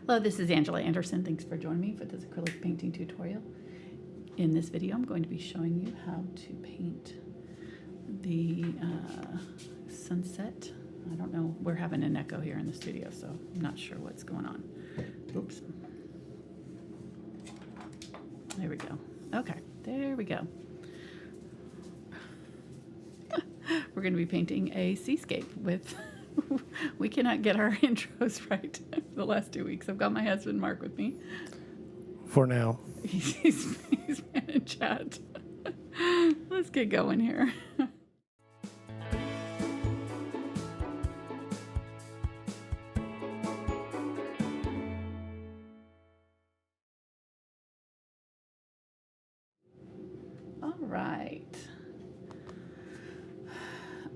Hello, this is Angela Anderson. Thanks for joining me for this acrylic painting tutorial. In this video, I'm going to be showing you how to paint the sunset. I don't know, we're having an echo here in the studio, so I'm not sure what's going on. Oops. There we go. Okay, there we go. We're going to be painting a seascape with... We cannot get our intros right the last 2 weeks. I've got my husband Mark with me. For now. He's been in chat. Let's get going here. All right.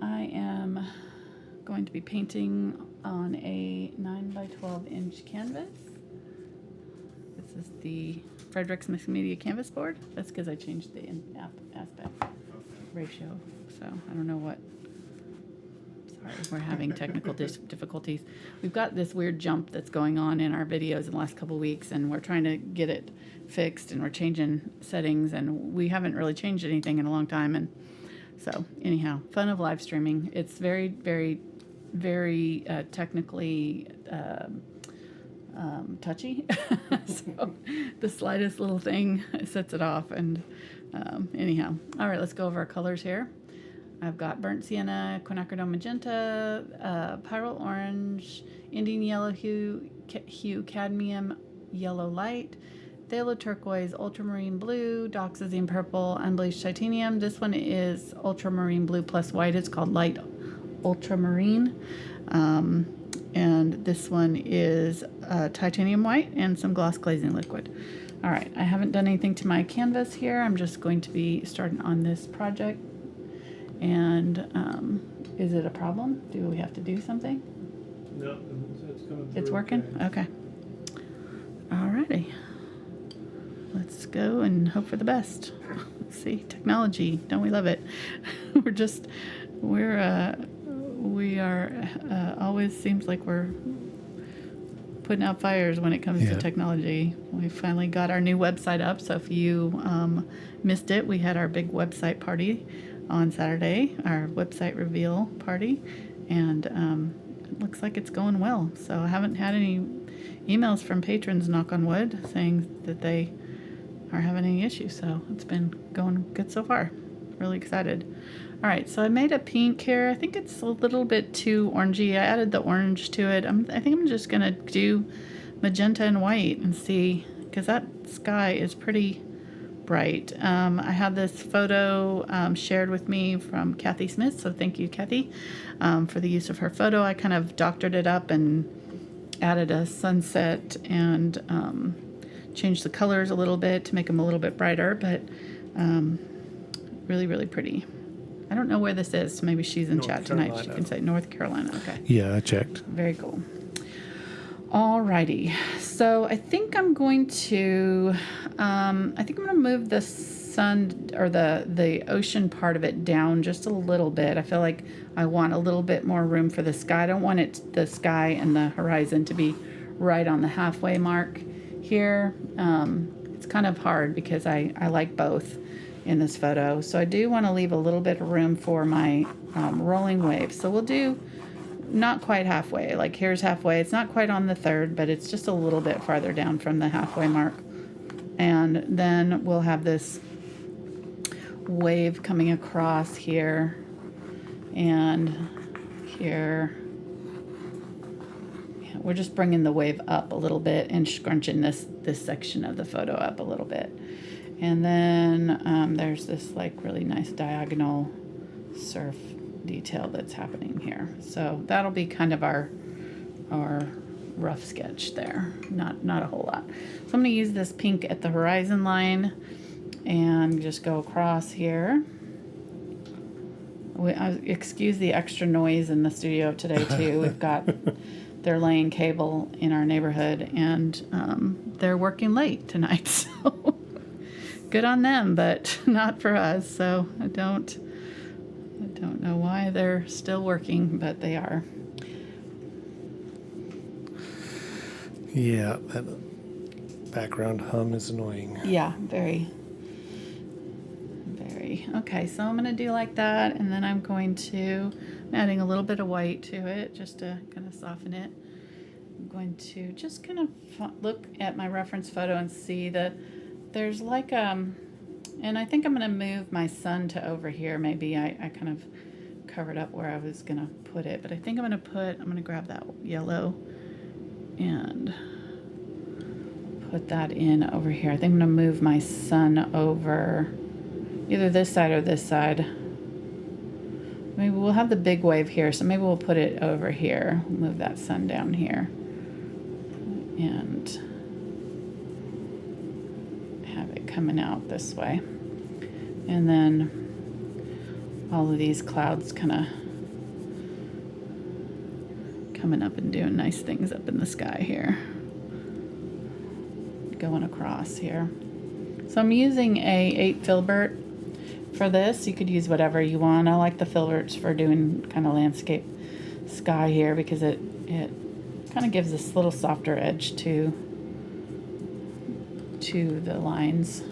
I am going to be painting on a 9 by 12 inch canvas. This is the Fredrix Mixed Media Canvas board. That's because I changed the aspect ratio, so I don't know what. Sorry, we're having technical difficulties. We've got this weird jump that's going on in our videos in the last couple weeks, and we're trying to get it fixed, and we're changing settings, and we haven't really changed anything in a long time. And so anyhow, fun of live streaming. It's very, very, very technically touchy. So the slightest little thing sets it off. And anyhow, all right, let's go over our colors here. I've got burnt sienna, quinacridone magenta, pyrrole orange, Indian yellow hue, cadmium yellow light, phthalo turquoise, ultramarine blue, dioxazine purple, unbleached titanium. This one is ultramarine blue plus white. It's called light ultramarine. And this one is titanium white and some gloss glazing liquid. All right, I haven't done anything to my canvas here. I'm just going to be starting on this project. And is it a problem? Do we have to do something? No, it's coming through. It's working? Okay. All righty. Let's go and hope for the best. Let's see, technology, don't we love it? We are always seems like we're putting out fires when it comes to technology. We finally got our new website up, so if you missed it, we had our big website party on Saturday, our website reveal party, and it looks like it's going well. So I haven't had any emails from patrons, knock on wood, saying that they are having any issues, so it's been going good so far. Really excited. All right, so I made a pink here. I think it's a little bit too orangey. I added the orange to it. I think I'm just gonna do magenta and white and see, because that sky is pretty bright. I had this photo shared with me from Cathy Smith, so thank you, Cathy, for the use of her photo. I kind of doctored it up and added a sunset and changed the colors a little bit to make them a little bit brighter, but really, really pretty. I don't know where this is, so maybe she's in chat tonight. She can say North Carolina. Okay. Yeah, I checked. Very cool. Alrighty, so I think I'm going to move the sun or the ocean part of it down just a little bit. I feel like I want a little bit more room for the sky. I don't want the sky and the horizon to be right on the halfway mark here. It's kind of hard because I like both in this photo. So I do want to leave a little bit of room for my rolling waves. So we'll do not quite halfway. Like here's halfway. It's not quite on the third, but it's just a little bit farther down from the halfway mark. And then we'll have this wave coming across here and here. Yeah, we're just bringing the wave up a little bit and scrunching this section of the photo up a little bit. And then there's this like really nice diagonal surf detail that's happening here. So that'll be kind of our rough sketch there. Not a whole lot. So I'm going to use this pink at the horizon line and just go across here. Excuse the extra noise in the studio today too. We've got they're laying cable in our neighborhood, and they're working late tonight. So good on them, but not for us. So I don't know why they're still working, but they are. Yeah, that background hum is annoying. Yeah, very, very. Okay, so I'm going to do like that, and then I'm adding a little bit of white to it just to kind of soften it. I'm going to just kind of look at my reference photo and see that there's like, and I think I'm going to move my sun to over here. Maybe I kind of covered up where I was going to put it, but I think I'm going to grab that yellow and put that in over here. I think I'm going to move my sun over either this side or this side. Maybe we'll have the big wave here, so maybe we'll put it over here. Move that sun down here and have it coming out this way. And then all of these clouds kind of coming up and doing nice things up in the sky here. Going across here. So I'm using a 8 Filbert for this. You could use whatever you want. I like the Filberts for doing kind of landscape sky here because it kind of gives this little softer edge to the lines. A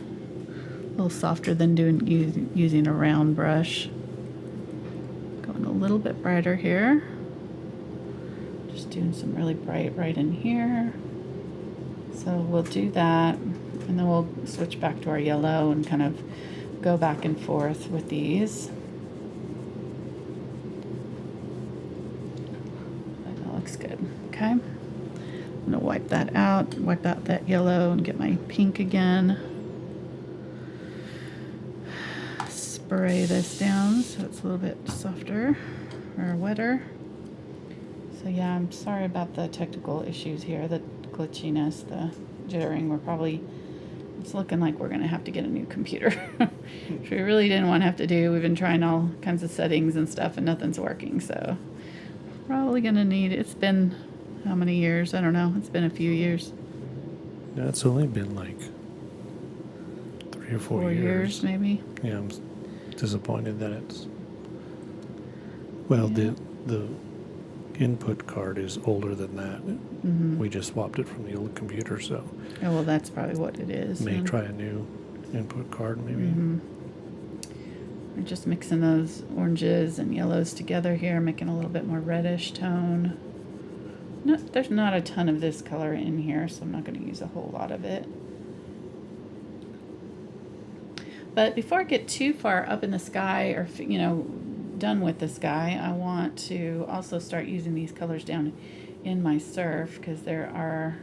little softer than using a round brush. Going a little bit brighter here. Just doing some really bright right in here. So we'll do that, and then we'll switch back to our yellow and kind of go back and forth with these. That looks good. Okay. I'm going to wipe that out, wipe out that yellow, and get my pink again. Spray this down so it's a little bit softer or wetter. So yeah, I'm sorry about the technical issues here, the glitchiness, the jittering. It's looking like we're gonna have to get a new computer, which we really didn't want to have to do. We've been trying all kinds of settings and stuff and nothing's working, so probably gonna need, it's been how many years? I don't know, it's been a few years. No, it's only been like 3 or 4 years. Maybe. Yeah, I'm disappointed that it's, well, Yeah. the input card is older than that. Mm-hmm. We just swapped it from the old computer, so Oh, well, that's probably what it is. may then. try a new input card maybe. Mm-hmm. We're just mixing those oranges and yellows together here, making a little bit more reddish tone. No, there's not a ton of this color in here, so I'm not going to use a whole lot of it. But before I get too far up in the sky, or done with the sky, I want to also start using these colors down in my surf, because there are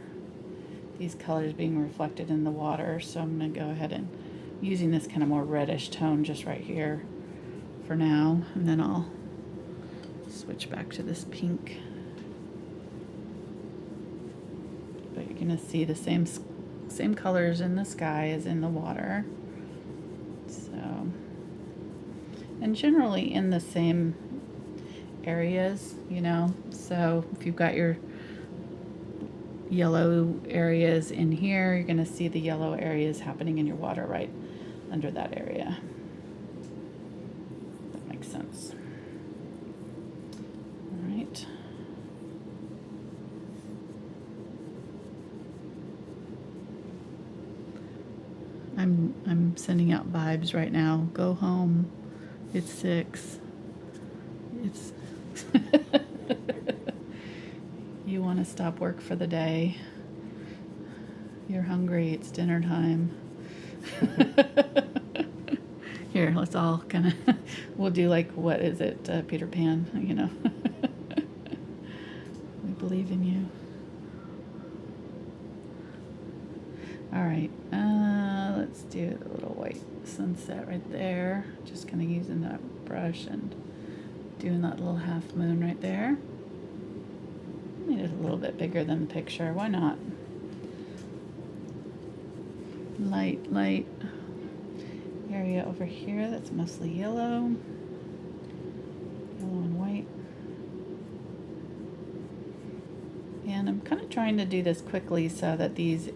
these colors being reflected in the water. So I'm going to go ahead and using this kind of more reddish tone just right here for now, and then I'll switch back to this pink. But you're going to see the same colors in the sky as in the water. So, and generally in the same areas, so if you've got your yellow areas in here, you're going to see the yellow areas happening in your water right under that area. That makes sense. All right. I'm sending out vibes right now. Go home. It's 6. It's you want to stop work for the day. You're hungry. It's dinner time. Here, let's all kind of, we'll do like, what is it, Peter Pan, We believe in you. All right, let's do the little white sunset right there. Just kind of using that brush and doing that little half moon right there. Made it a little bit bigger than the picture. Why not? Light area over here that's mostly yellow and white. And I'm kind of trying to do this quickly so that these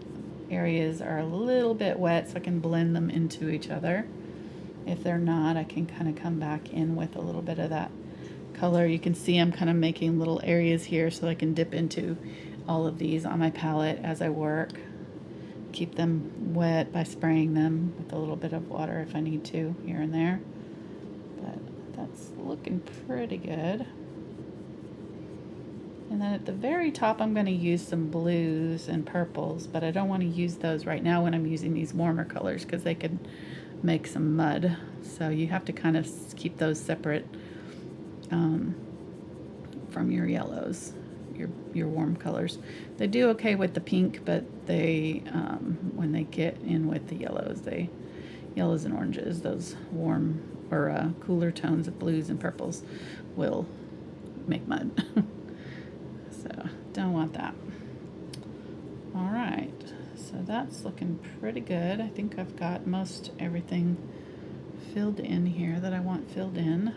areas are a little bit wet so I can blend them into each other. If they're not, I can kind of come back in with a little bit of that color. You can see I'm kind of making little areas here so I can dip into all of these on my palette as I work. Keep them wet by spraying them with a little bit of water if I need to here and there. But that's looking pretty good. And then at the very top, I'm going to use some blues and purples, but I don't want to use those right now when I'm using these warmer colors because they could make some mud. So you have to kind of keep those separate from your yellows, your warm colors. They do okay with the pink, but they when they get in with the yellows and oranges, those warm or cooler tones of blues and purples will make mud. So don't want that. All right, so that's looking pretty good. I think I've got most everything filled in here that I want filled in.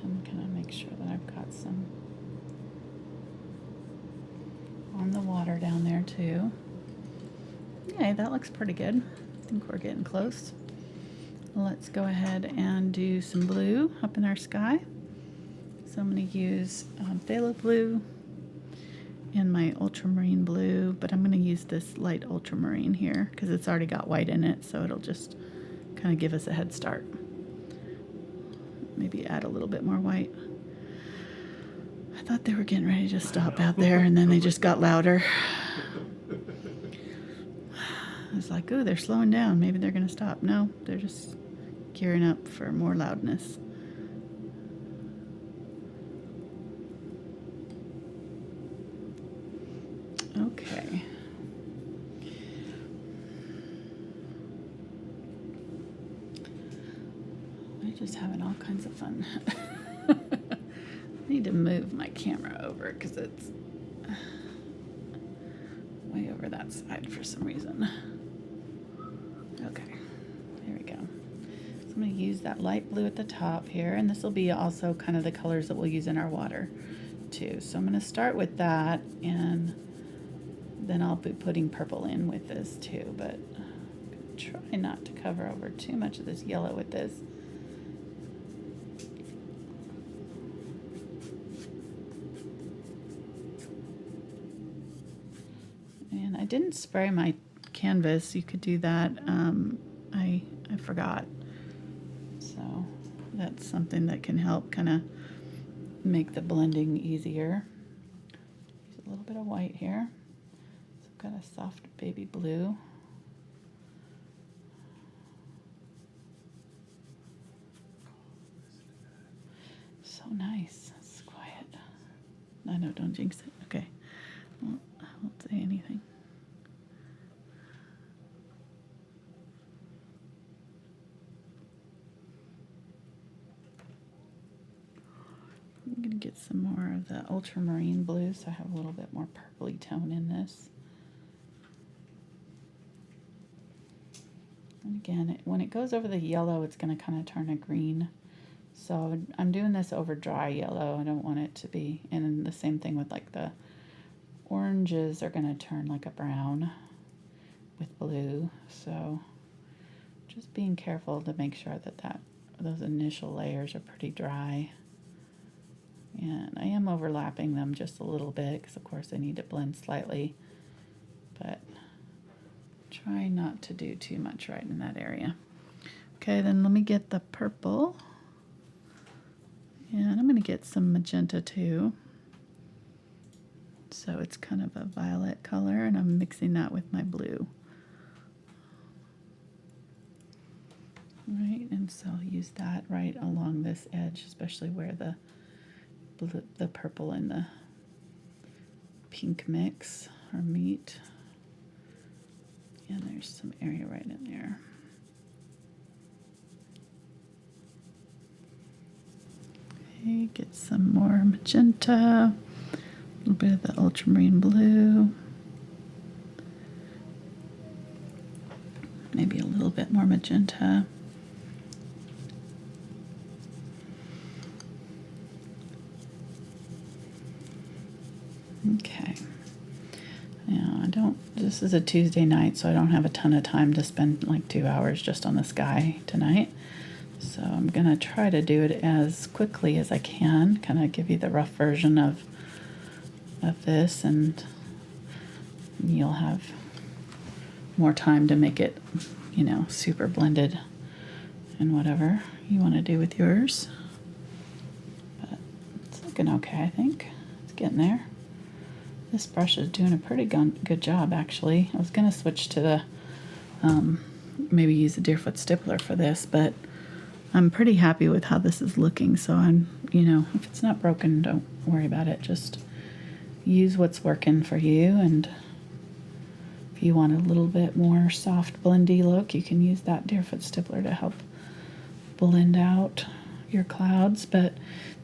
I'm gonna make sure that I've got some on the water down there too. Okay, that looks pretty good. I think we're getting close. Let's go ahead and do some blue up in our sky. So I'm going to use Phthalo blue and my Ultramarine blue, but I'm going to use this light ultramarine here because it's already got white in it, so it'll just kind of give us a head start. Maybe add a little bit more white. I thought they were getting ready to stop out there, and then they just got louder. I was like, oh, they're slowing down. Maybe they're going to stop. No, they're just gearing up for more loudness. Okay. We're just having all kinds of fun. I need to move my camera over because it's way over that side for some reason. Okay, there we go. So I'm going to use that light blue at the top here, and this will be also kind of the colors that we'll use in our water too. So I'm going to start with that, and then I'll be putting purple in with this too, but I'm going to try not to cover over too much of this yellow with this. And I didn't spray my canvas. You could do that. I forgot. So that's something that can help kind of make the blending easier. Use a little bit of white here. So I've got a soft baby blue. So nice. It's quiet. I know, don't jinx it. Okay. Well, I won't say anything. I'm going to get some more of the Ultramarine Blue so I have a little bit more purpley tone in this. And again, when it goes over the yellow, it's going to kind of turn a green. So I'm doing this over dry yellow. I don't want it to be, and the same thing with like the oranges are going to turn like a brown with blue. So just being careful to make sure that those initial layers are pretty dry. And I am overlapping them just a little bit because of course they need to blend slightly, but try not to do too much right in that area. Okay, then let me get the purple, and I'm going to get some magenta too. So it's kind of a violet color, and I'm mixing that with my blue. Right, and so I'll use that right along this edge, especially where the purple and the pink mix or meet. And there's some area right in there. Okay, get some more magenta, a little bit of the Ultramarine Blue, maybe a little bit more magenta. Okay. Now This is a Tuesday night, so I don't have a ton of time to spend like 2 hours just on the sky tonight. So I'm going to try to do it as quickly as I can, kind of give you the rough version of this, and you'll have more time to make it, you know, super blended and whatever you want to do with yours. But it's looking okay, I think. It's getting there. This brush is doing a pretty good job, actually. I was going to switch to the, maybe use the Deerfoot Stippler for this, but I'm pretty happy with how this is looking. So I'm, you know, if it's not broken, don't worry about it. Just use what's working for you. And if you want a little bit more soft blendy look, you can use that Deerfoot Stippler to help blend out your clouds. But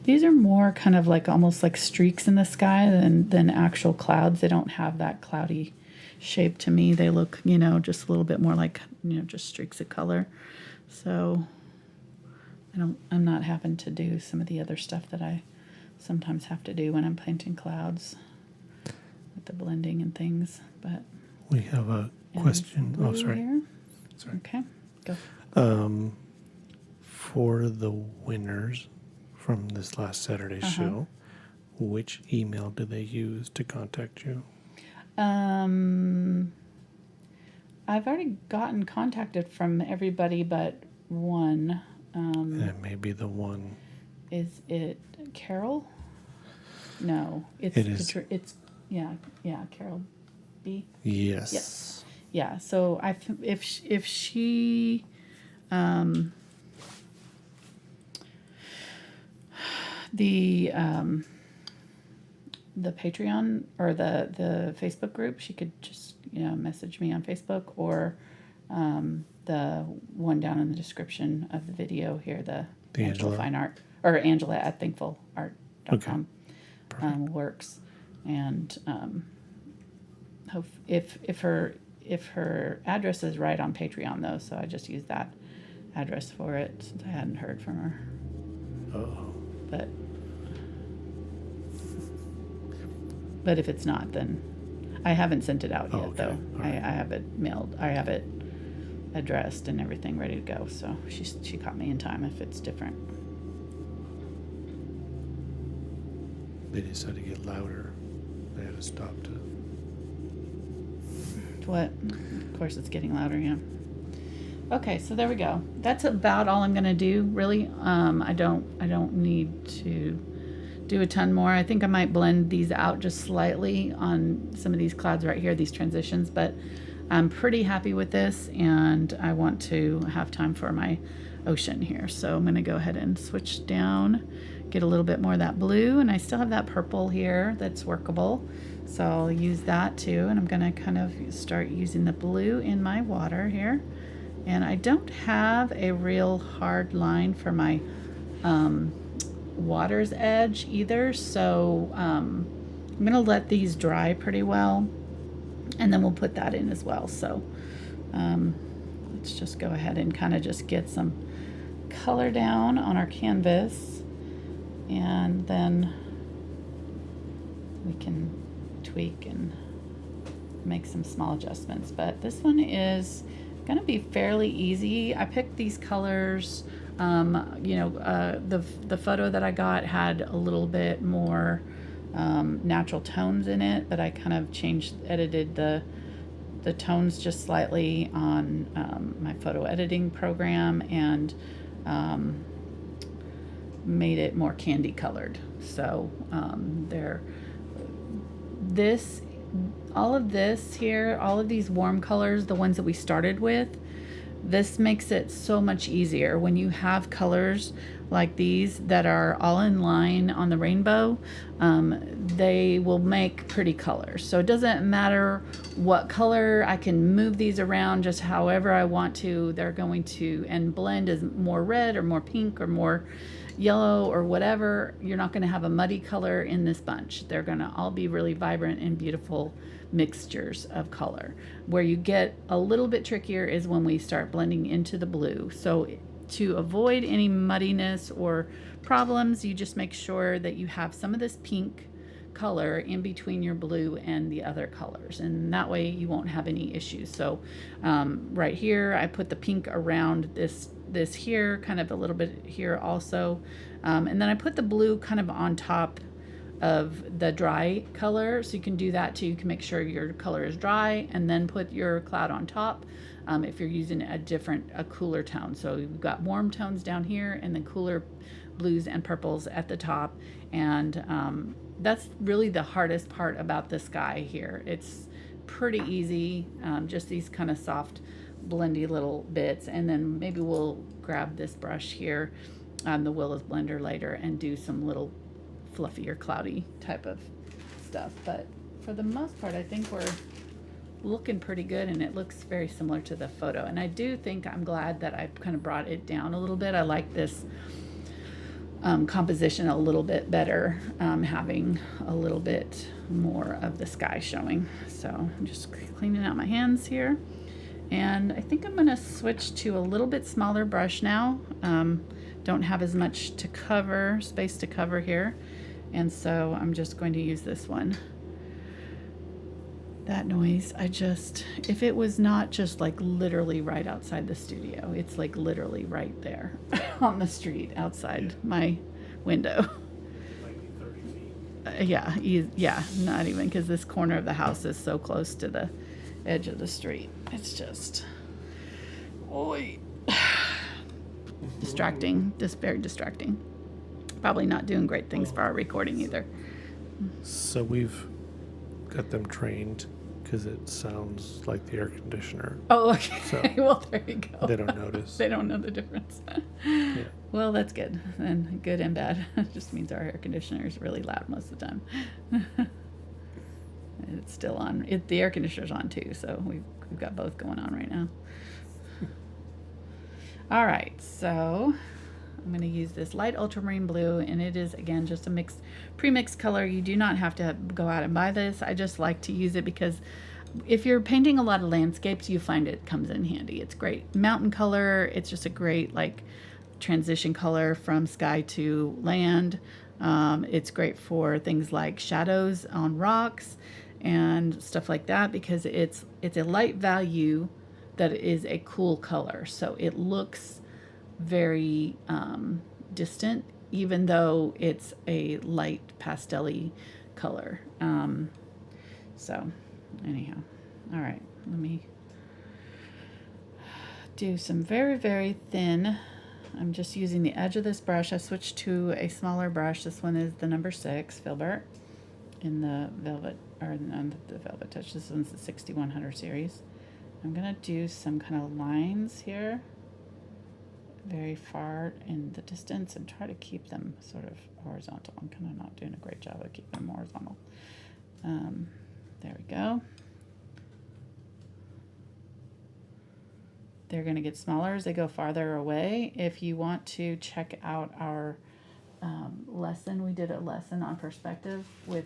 these are more kind of like almost like streaks in the sky than actual clouds. They don't have that cloudy shape to me. They look, you know, just a little bit more like, you know, just streaks of color. So I'm not having to do some of the other stuff that I sometimes have to do when I'm painting clouds with the blending and things. But we have a question. Oh, sorry. Here. Sorry. Okay, go. For the winners from this last Saturday's show, which email do they use to contact you? I've already gotten contacted from everybody but one. And maybe the one. Is it Carol? No, it's it is. It's yeah, Carol B. Yes. Yes. Yeah. So if she the Patreon or the Facebook group, she could just, you know, message me on Facebook, or the one down in the description of the video here, the Angela Fine Art, or Angela at thankfulart.com. Okay. Works. And if her address is right on Patreon though, so I just used that address for it since I hadn't heard from her. Oh. But if it's not, then I haven't sent it out yet. Okay. Though. Right. I have it mailed. I have it addressed and everything ready to go. So she caught me in time if it's different. They decided to get louder. They had to stop to. What? Of course, it's getting louder. Yeah. Okay, so there we go. That's about all I'm gonna do. Really, I don't need to do a ton more. I think I might blend these out just slightly on some of these clouds right here, these transitions, but I'm pretty happy with this, and I want to have time for my ocean here. So I'm gonna go ahead and switch down, get a little bit more of that blue, and I still have that purple here that's workable. So I'll use that too, and I'm gonna kind of start using the blue in my water here. And I don't have a real hard line for my water's edge either, so I'm gonna let these dry pretty well, and then we'll put that in as well. So let's just go ahead and kind of just get some color down on our canvas, and then we can tweak and make some small adjustments. But this one is gonna be fairly easy. I picked these colors. The photo that I got had a little bit more natural tones in it, but I kind of edited the tones just slightly on my photo editing program, and made it more candy colored. So all of this here, all of these warm colors, the ones that we started with, this makes it so much easier when you have colors like these that are all in line on the rainbow. They will make pretty colors. So it doesn't matter what color, I can move these around just however I want to. They're going to and blend as more red or more pink or more yellow or whatever. You're not going to have a muddy color in this bunch. They're going to all be really vibrant and beautiful mixtures of color. Where you get a little bit trickier is when we start blending into the blue. So to avoid any muddiness or problems, you just make sure that you have some of this pink color in between your blue and the other colors, and that way you won't have any issues. So right here I put the pink around this here, kind of a little bit here also, and then I put the blue kind of on top of the dry color, so you can do that too. You can make sure your color is dry and then put your cloud on top if you're using a cooler tone. So you've got warm tones down here and then cooler blues and purples at the top, and that's really the hardest part about the sky here. It's pretty easy, just these kind of soft blendy little bits, and then maybe we'll grab this brush here, the Willows blender later, and do some little fluffy or cloudy type of stuff. But for the most part, I think we're looking pretty good, and it looks very similar to the photo. And I do think I'm glad that I kind of brought it down a little bit. I like this composition a little bit better, having a little bit more of the sky showing. So I'm just cleaning out my hands here, and I think I'm going to switch to a little bit smaller brush now. Don't have as much space to cover here, and so I'm just going to use this one. That noise, if it was not just like literally right outside the studio, it's like literally right there on the street outside my window. Like 30 feet. Yeah, not even, because this corner of the house is so close to the edge of the street. It's just, distracting, just very distracting. Probably not doing great things for our recording either. So we've got them trained because it sounds like the air conditioner. Oh, okay. So well, there you go. they don't notice. They don't know the difference. Yeah. Well, that's good. And good and bad. It just means our air conditioner is really loud most of the time. It's still on. The air conditioner's on too, so we've got both going on right now. All right, so I'm going to use this light ultramarine blue, and it is, again, just a pre-mixed color. You do not have to go out and buy this. I just like to use it because if you're painting a lot of landscapes, you find it comes in handy. It's great mountain color. It's just a great like transition color from sky to land. It's great for things like shadows on rocks and stuff like that, because it's a light value that is a cool color. So it looks very distant, even though it's a light pastel-y color. So anyhow, all right, let me do some very, very thin. I'm just using the edge of this brush. I switched to a smaller brush. This one is the number 6 Filbert in the Velvet, or not the VelvetTouch. This one's the 6100 series. I'm gonna do some kind of lines here, very far in the distance, and try to keep them sort of horizontal. I'm kind of not doing a great job of keeping them horizontal. There we go. They're going to get smaller as they go farther away. If you want to check out our lesson, we did a lesson on perspective with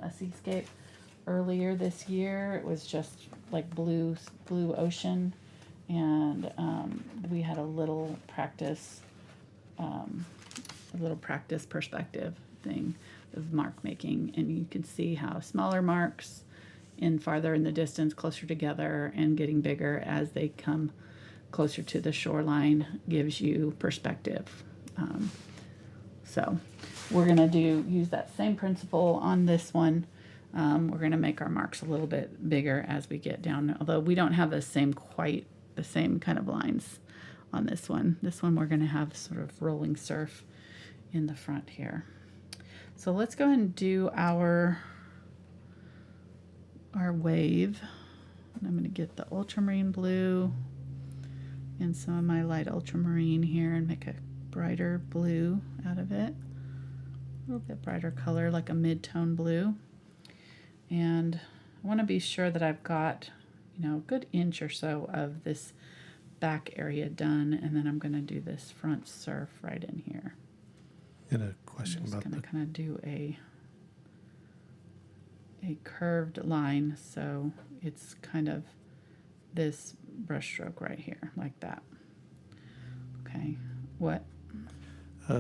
a seascape earlier this year. It was just like blue ocean, and we had a little practice perspective thing of mark making, and you can see how smaller marks farther in the distance, closer together, and getting bigger as they come closer to the shoreline gives you perspective. So we're going to use that same principle on this one. We're going to make our marks a little bit bigger as we get down, although we don't have quite the same kind of lines on this one. This one we're going to have sort of rolling surf in the front here. So let's go ahead and do our wave. And I'm going to get the ultramarine blue and some of my light ultramarine here and make a brighter blue out of it. A little bit brighter color, like a mid-tone blue. And I want to be sure that I've got, a good inch or so of this back area done, and then I'm going to do this front surf right in here. And a question about I'm just going to kind of do a curved line, so it's kind of this brush stroke right here, like that. Okay, what?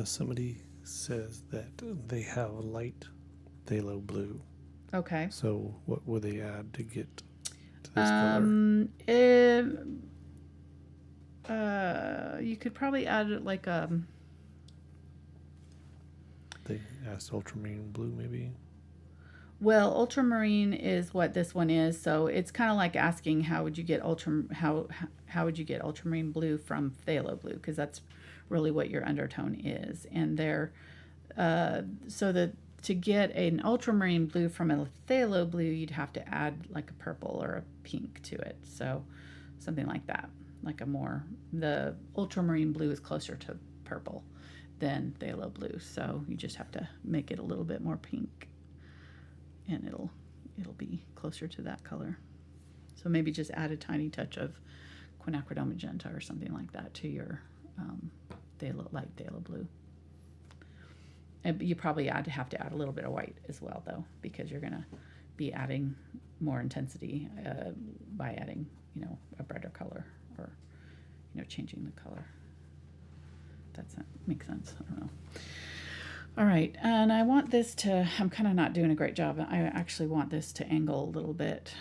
Somebody says that they have light phthalo blue. Okay. So what would they add to get to this color? You could probably add like They asked ultramarine blue, maybe. well, ultramarine is what this one is, so it's kind of like asking how would you get how would you get ultramarine blue from phthalo blue, because that's really what your undertone is. And they're so that to get an ultramarine blue from a phthalo blue, you'd have to add like a purple or a pink to it, so something like that. Like the ultramarine blue is closer to purple than phthalo blue, so you just have to make it a little bit more pink, and it'll be closer to that color. So maybe just add a tiny touch of Quinacridone Magenta or something like that to your light phthalo blue. And you probably have to add a little bit of white as well, though, because you're going to be adding more intensity by adding, a brighter color, or, changing the color. That makes sense. I don't know. All right, and I want this to, I'm kind of not doing a great job. I actually want this to angle a little bit.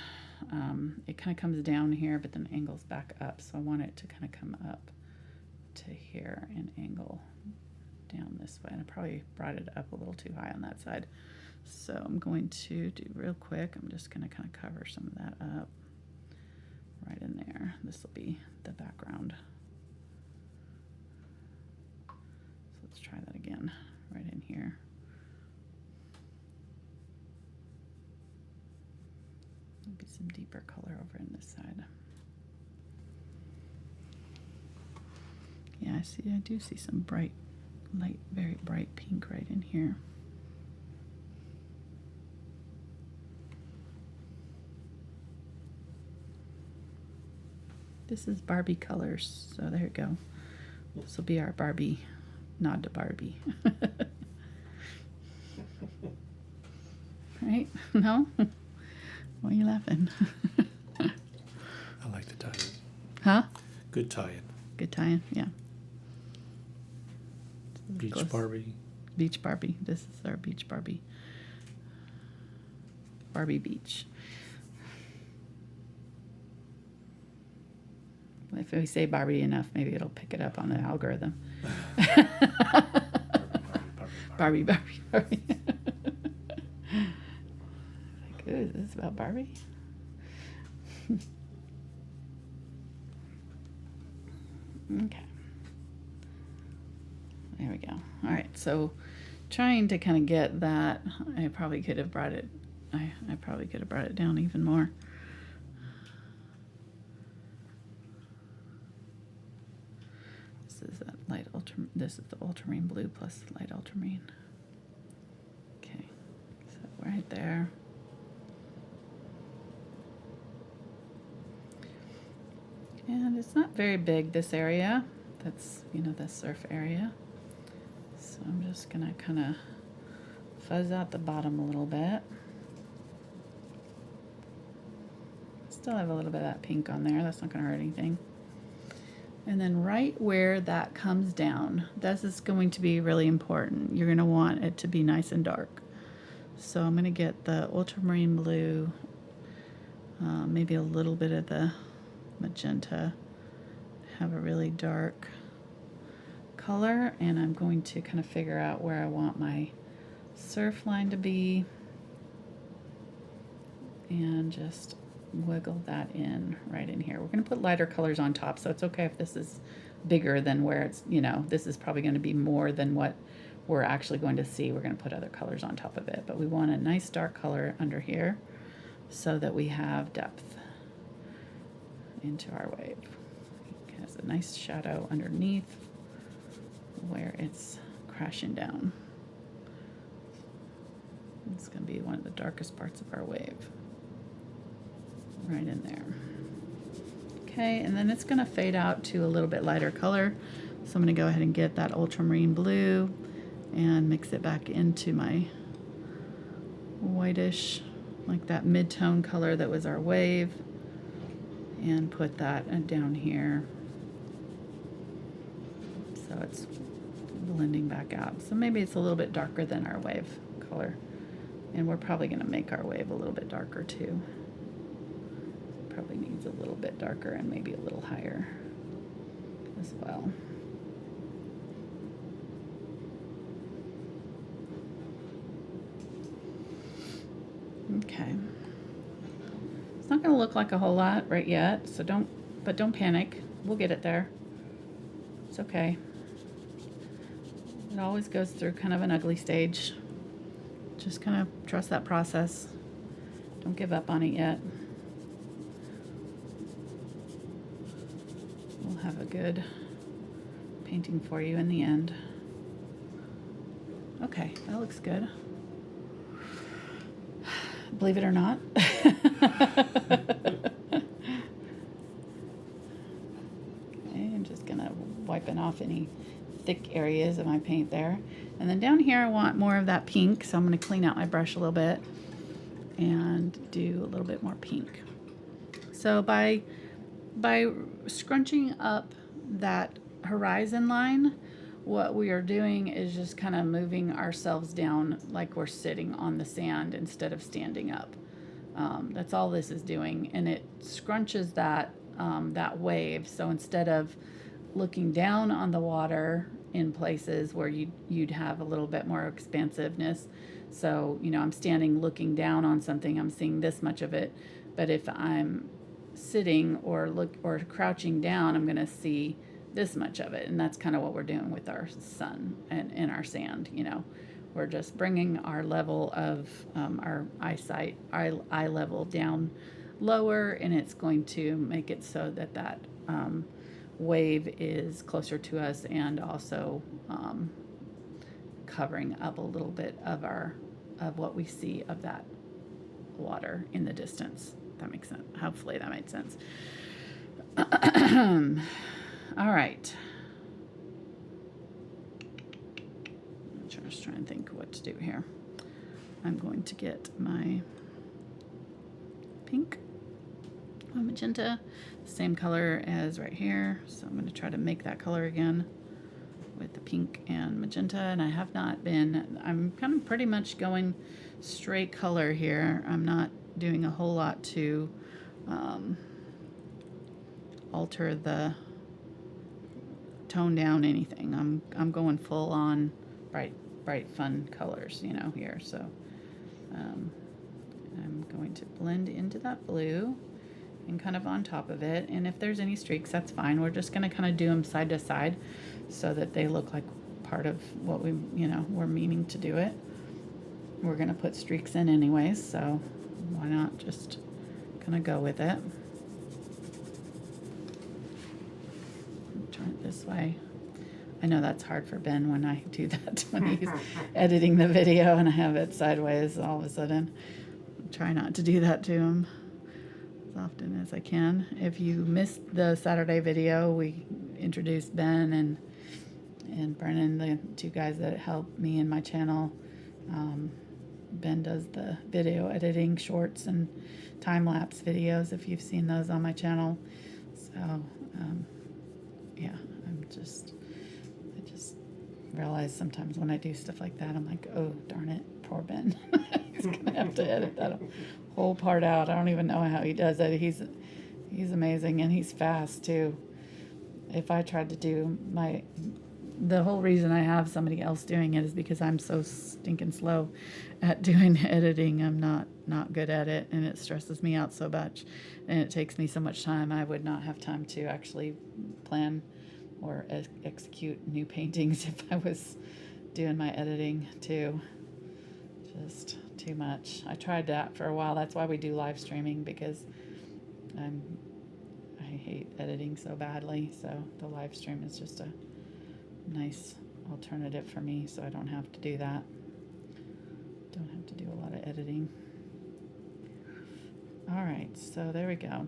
It kind of comes down here, but then angles back up. So I want it to kind of come up to here and angle down this way. And I probably brought it up a little too high on that side. So I'm going to do real quick. I'm just going to kind of cover some of that up right in there. This will be the background. So let's try that again. Right in here. Maybe some deeper color over in this side. Yeah, I do see some bright, light, very bright pink right in here. This is Barbie colors, so there you go. This will be our Barbie nod to Barbie. Right? No? Why are you laughing? I like the tie-in. Huh? Good tie-in. Good tie-in, yeah. Beach Close. Barbie. Beach Barbie. This is our Beach Barbie. Barbie Beach. If we say Barbie enough, maybe it'll pick it up on the algorithm. Barbie. Like, ooh, is this about Barbie? Okay. There we go. All right, so trying to kind of get that, I probably could have brought it, I probably could have brought it down even more. This is that light this is the ultramarine blue plus light ultramarine. Okay, so right there. And it's not very big, this area. That's, the surf area. So I'm just gonna kind of fuzz out the bottom a little bit. Still have a little bit of that pink on there. That's not gonna hurt anything. And then right where that comes down, this is going to be really important. You're gonna want it to be nice and dark. So I'm gonna get the ultramarine blue, maybe a little bit of the magenta, have a really dark color, and I'm going to kind of figure out where I want my surf line to be and just wiggle that in right in here. We're going to put lighter colors on top, so it's okay if this is bigger than where it's, this is probably going to be more than what we're actually going to see. We're going to put other colors on top of it, but we want a nice dark color under here so that we have depth into our wave. It has a nice shadow underneath where it's crashing down. It's going to be one of the darkest parts of our wave. Right in there. Okay, and then it's going to fade out to a little bit lighter color. So I'm going to go ahead and get that ultramarine blue and mix it back into my whitish, like that mid-tone color that was our wave, and put that down here. So it's blending back out. So maybe it's a little bit darker than our wave color And we're probably going to make our wave a little bit darker too. Probably needs a little bit darker and maybe a little higher as well. Okay. It's not going to look like a whole lot right yet, so don't panic. We'll get it there. It's okay. It always goes through kind of an ugly stage. Just kind of trust that process. Don't give up on it yet. We'll have a good painting for you in the end. Okay, that looks good. Believe it or not. I'm just gonna wiping off any thick areas of my paint there. And then down here I want more of that pink, so I'm gonna clean out my brush a little bit and do a little bit more pink. So by scrunching up that horizon line, what we are doing is just kind of moving ourselves down like we're sitting on the sand instead of standing up. That's all this is doing, and it scrunches that wave. So instead of looking down on the water in places where you'd have a little bit more expansiveness. So, you know, I'm standing looking down on something, I'm seeing this much of it. But if I'm sitting or crouching down, I'm going to see this much of it. And that's kind of what we're doing with our sun and our sand. You know, we're just bringing our level of our eyesight, our eye level down lower, and it's going to make it so that that wave is closer to us, and also covering up a little bit of what we see of that water in the distance. That makes sense. Hopefully that made sense. All right. I'm just trying to think what to do here. I'm going to get my pink, my magenta, same color as right here. So I'm going to try to make that color again with the pink and magenta. And I have not been, I'm kind of pretty much going straight color here. I'm not doing a whole lot to alter the tone down anything. I'm going full on bright fun colors, you know, here. So I'm going to blend into that blue and kind of on top of it. And if there's any streaks, that's fine. We're just going to kind of do them side to side so that they look like part of what we're meaning to do it. We're going to put streaks in anyways, so why not just kind of go with it. Turn it this way. I know that's hard for Ben when I do that, when he's editing the video and I have it sideways all of a sudden. Try not to do that to him as often as I can. If you missed the Saturday video, we introduced Ben and Brennan, the two guys that help me in my channel. Ben does the video editing, shorts and time-lapse videos, if you've seen those on my channel. So, yeah, I just realize sometimes when I do stuff like that, I'm like, oh, darn it, poor Ben. He's going to have to edit that whole part out. I don't even know how he does it. He's amazing, and he's fast, too. If I tried to do the whole reason I have somebody else doing it is because I'm so stinking slow at doing editing. I'm not good at it, and it stresses me out so much, and it takes me so much time. I would not have time to actually plan or execute new paintings if I was doing my editing too. Just too much. I tried that for a while. That's why we do live streaming, because I hate editing so badly. So the live stream is just a nice alternative for me, so I don't have to do that. Don't have to do a lot of editing. All right, so there we go.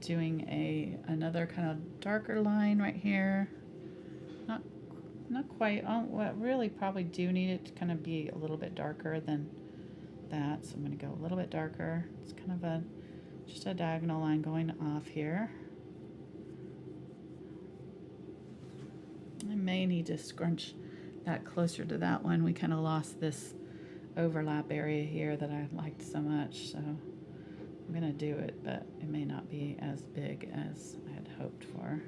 Doing another kind of darker line right here. Not quite. Well, really probably do need it to kind of be a little bit darker than that. So I'm going to go a little bit darker. It's kind of just a diagonal line going off here. I may need to scrunch that closer to that one. We kind of lost this overlap area here that I liked so much, so I'm gonna do it, but it may not be as big as I had hoped for.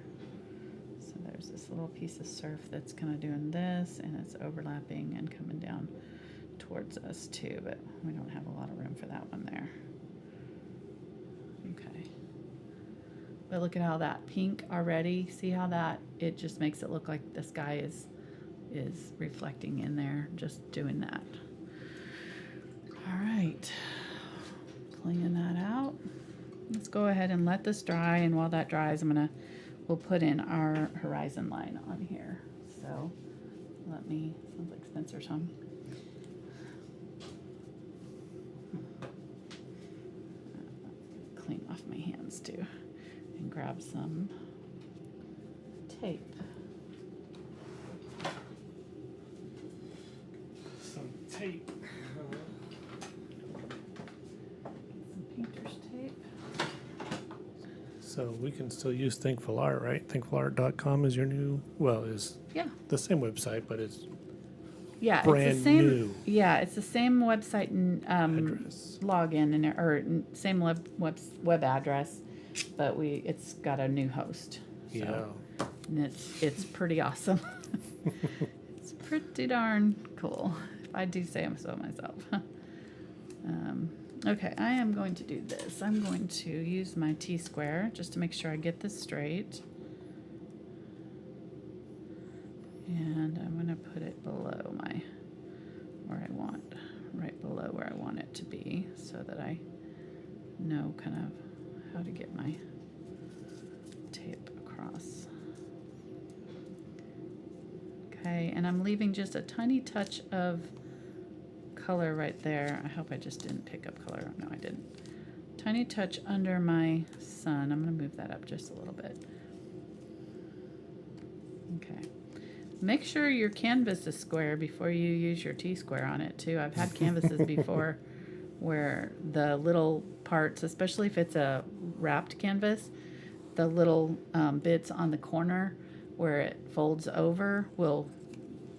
So there's this little piece of surf that's kind of doing this, and it's overlapping and coming down towards us too, but we don't have a lot of room for that one there. Okay. But look at how that pink already, see how that, it just makes it look like the sky is reflecting in there, just doing that. All right, cleaning that out. Let's go ahead and let this dry, and while that dries, we'll put in our horizon line on here. So sounds like Spencer's home. Clean off my hands too, and grab some tape. Some tape. Some painter's tape. So we can still use Thankful Art, right? ThankfulArt.com is your new, is Yeah. the same website, but it's Yeah, brand it's the same. new. Yeah, it's the same website and Address. login and same web address, but it's got a new host. So, Yeah. and it's pretty awesome. It's pretty darn cool, if I do say so myself. Okay, I am going to do this. I'm going to use my T-square just to make sure I get this straight. And I'm going to put it below right below where I want it to be, so that I know kind of how to get my tape across. Okay, and I'm leaving just a tiny touch of color right there. I hope I just didn't pick up color. No, I didn't. Tiny touch under my sun. I'm going to move that up just a little bit. Okay. Make sure your canvas is square before you use your T-square on it too. I've had canvases before where the little parts, especially if it's a wrapped canvas, the little bits on the corner where it folds over will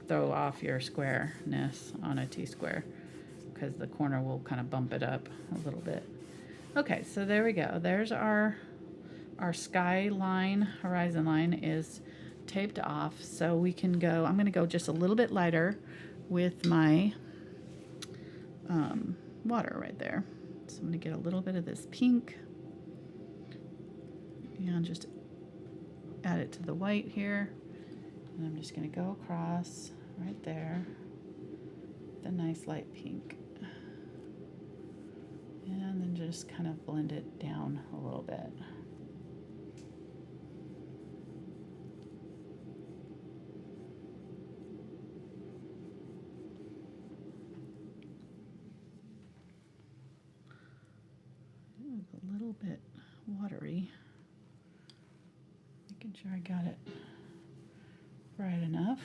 throw off your squareness on a T-square, because the corner will kind of bump it up a little bit. Okay, so there we go. There's our sky line, horizon line is taped off, so we can go. I'm going to go just a little bit lighter with my water right there. So I'm going to get a little bit of this pink and just add it to the white here. And I'm just going to go across right there with a nice light pink. And then just kind of blend it down a little bit. A little bit watery. Making sure I got it right enough.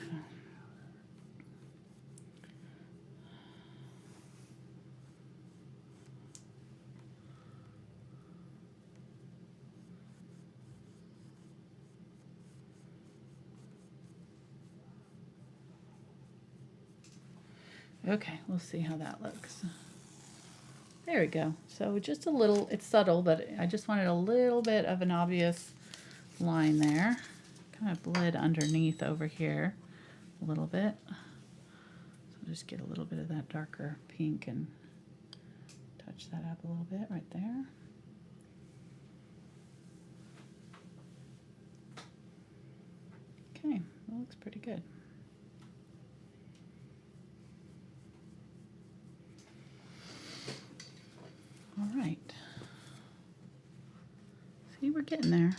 Okay, we'll see how that looks. There we go. So just a little, it's subtle, but I just wanted a little bit of an obvious line there. Kind of bled underneath over here a little bit. So just get a little bit of that darker pink and touch that up a little bit right there. Okay, that looks pretty good. All right. See, we're getting there.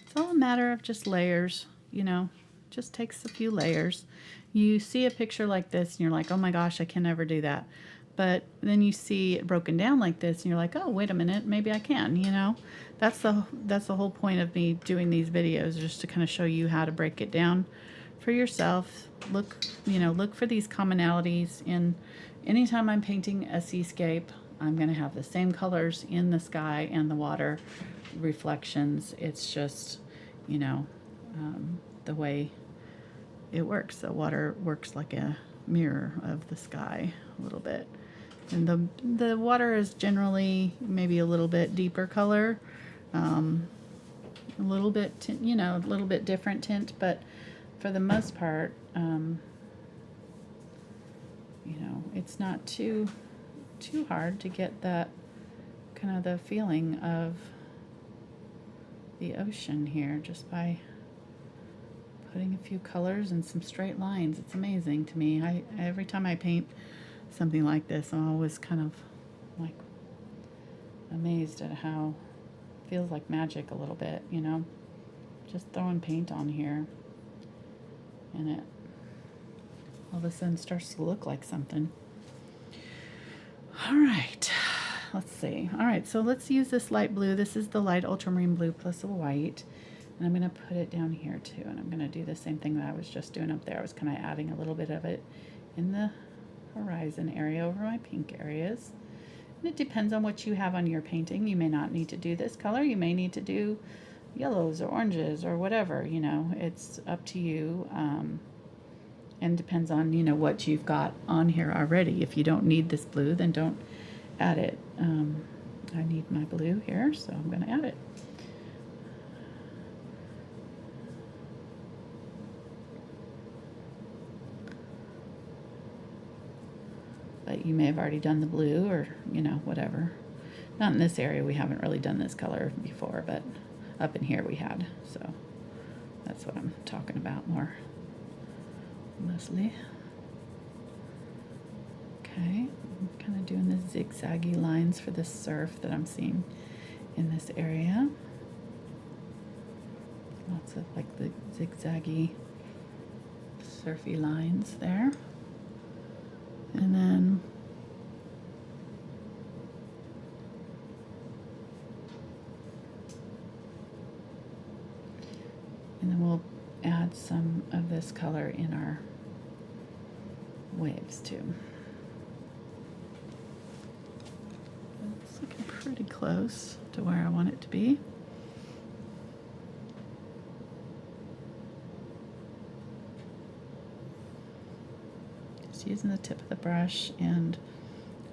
It's all a matter of just layers, you know, just takes a few layers. You see a picture like this and you're like, oh my gosh, I can never do that. But then you see it broken down like this and you're like, oh, wait a minute, maybe I can, you know. That's the whole point of me doing these videos, just to kind of show you how to break it down for yourself. Look for these commonalities in anytime I'm painting a seascape. I'm going to have the same colors in the sky and the water reflections. It's just, the way it works. The water works like a mirror of the sky a little bit. And the water is generally maybe a little bit deeper color, a little bit, you know, a little bit different tint, but for the most part, you know, it's not too hard to get that kind of the feeling of the ocean here just by putting a few colors and some straight lines. It's amazing to me. Every time I paint something like this, I'm always kind of like amazed at how it feels like magic a little bit, you know, just throwing paint on here and it all of a sudden starts to look like something. All right, let's see. All right, so let's use this light blue. This is the light ultramarine blue plus a white. And I'm going to put it down here too. And I'm going to do the same thing that I was just doing up there. I was kind of adding a little bit of it in the horizon area over my pink areas. And it depends on what you have on your painting. You may not need to do this color. You may need to do yellows or oranges or whatever, you know. It's up to you. And depends on, you know, what you've got on here already. If you don't need this blue, then don't add it. I need my blue here, so I'm going to add it. But you may have already done the blue or, you know, whatever. Not in this area. We haven't really done this color before, but up in here we had. So that's what I'm talking about more. Mostly. Okay, I'm kind of doing the zigzaggy lines for the surf that I'm seeing in this area. Lots of like the zigzaggy surfy lines there. And then we'll add some of this color in our waves too. It's looking pretty close to where I want it to be. Just using the tip of the brush and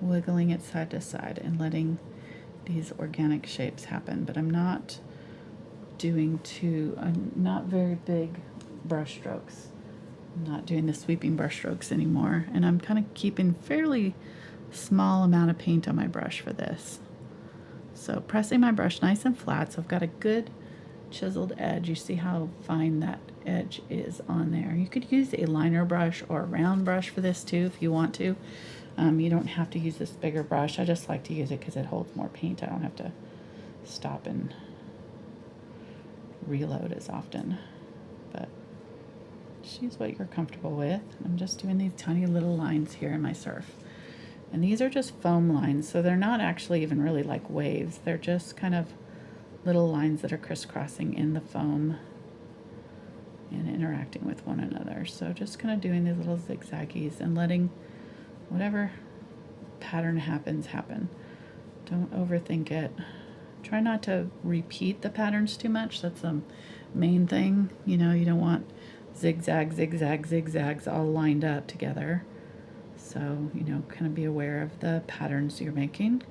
wiggling it side to side and letting these organic shapes happen, but I'm not doing not very big brush strokes. I'm not doing the sweeping brush strokes anymore, and I'm kind of keeping fairly small amount of paint on my brush for this. So pressing my brush nice and flat, so I've got a good chiseled edge. You see how fine that edge is on there. You could use a liner brush or a round brush for this too if you want to. You don't have to use this bigger brush. I just like to use it because it holds more paint. I don't have to stop and reload as often, but choose what you're comfortable with. I'm just doing these tiny little lines here in my surf, and these are just foam lines, so they're not actually even really like waves. They're just kind of little lines that are crisscrossing in the foam and interacting with one another. So just kind of doing these little zigzaggies and letting whatever pattern happens happen. Don't overthink it. Try not to repeat the patterns too much. That's the main thing. You know, you don't want zigzag, zigzag, zigzags all lined up together. So, you know, kind of be aware of the patterns you're making.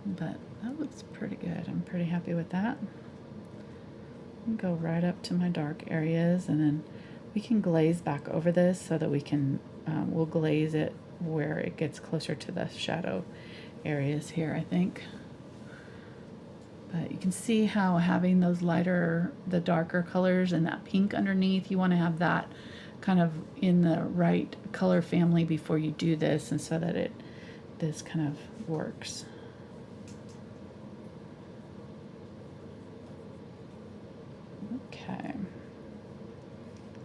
But that looks pretty good. I'm pretty happy with that. Go right up to my dark areas, and then we can glaze back over this so that we can, we'll glaze it where it gets closer to the shadow areas here, I think. But you can see how having those lighter, the darker colors and that pink underneath, you want to have that kind of in the right color family before you do this, and so that this kind of works. Okay.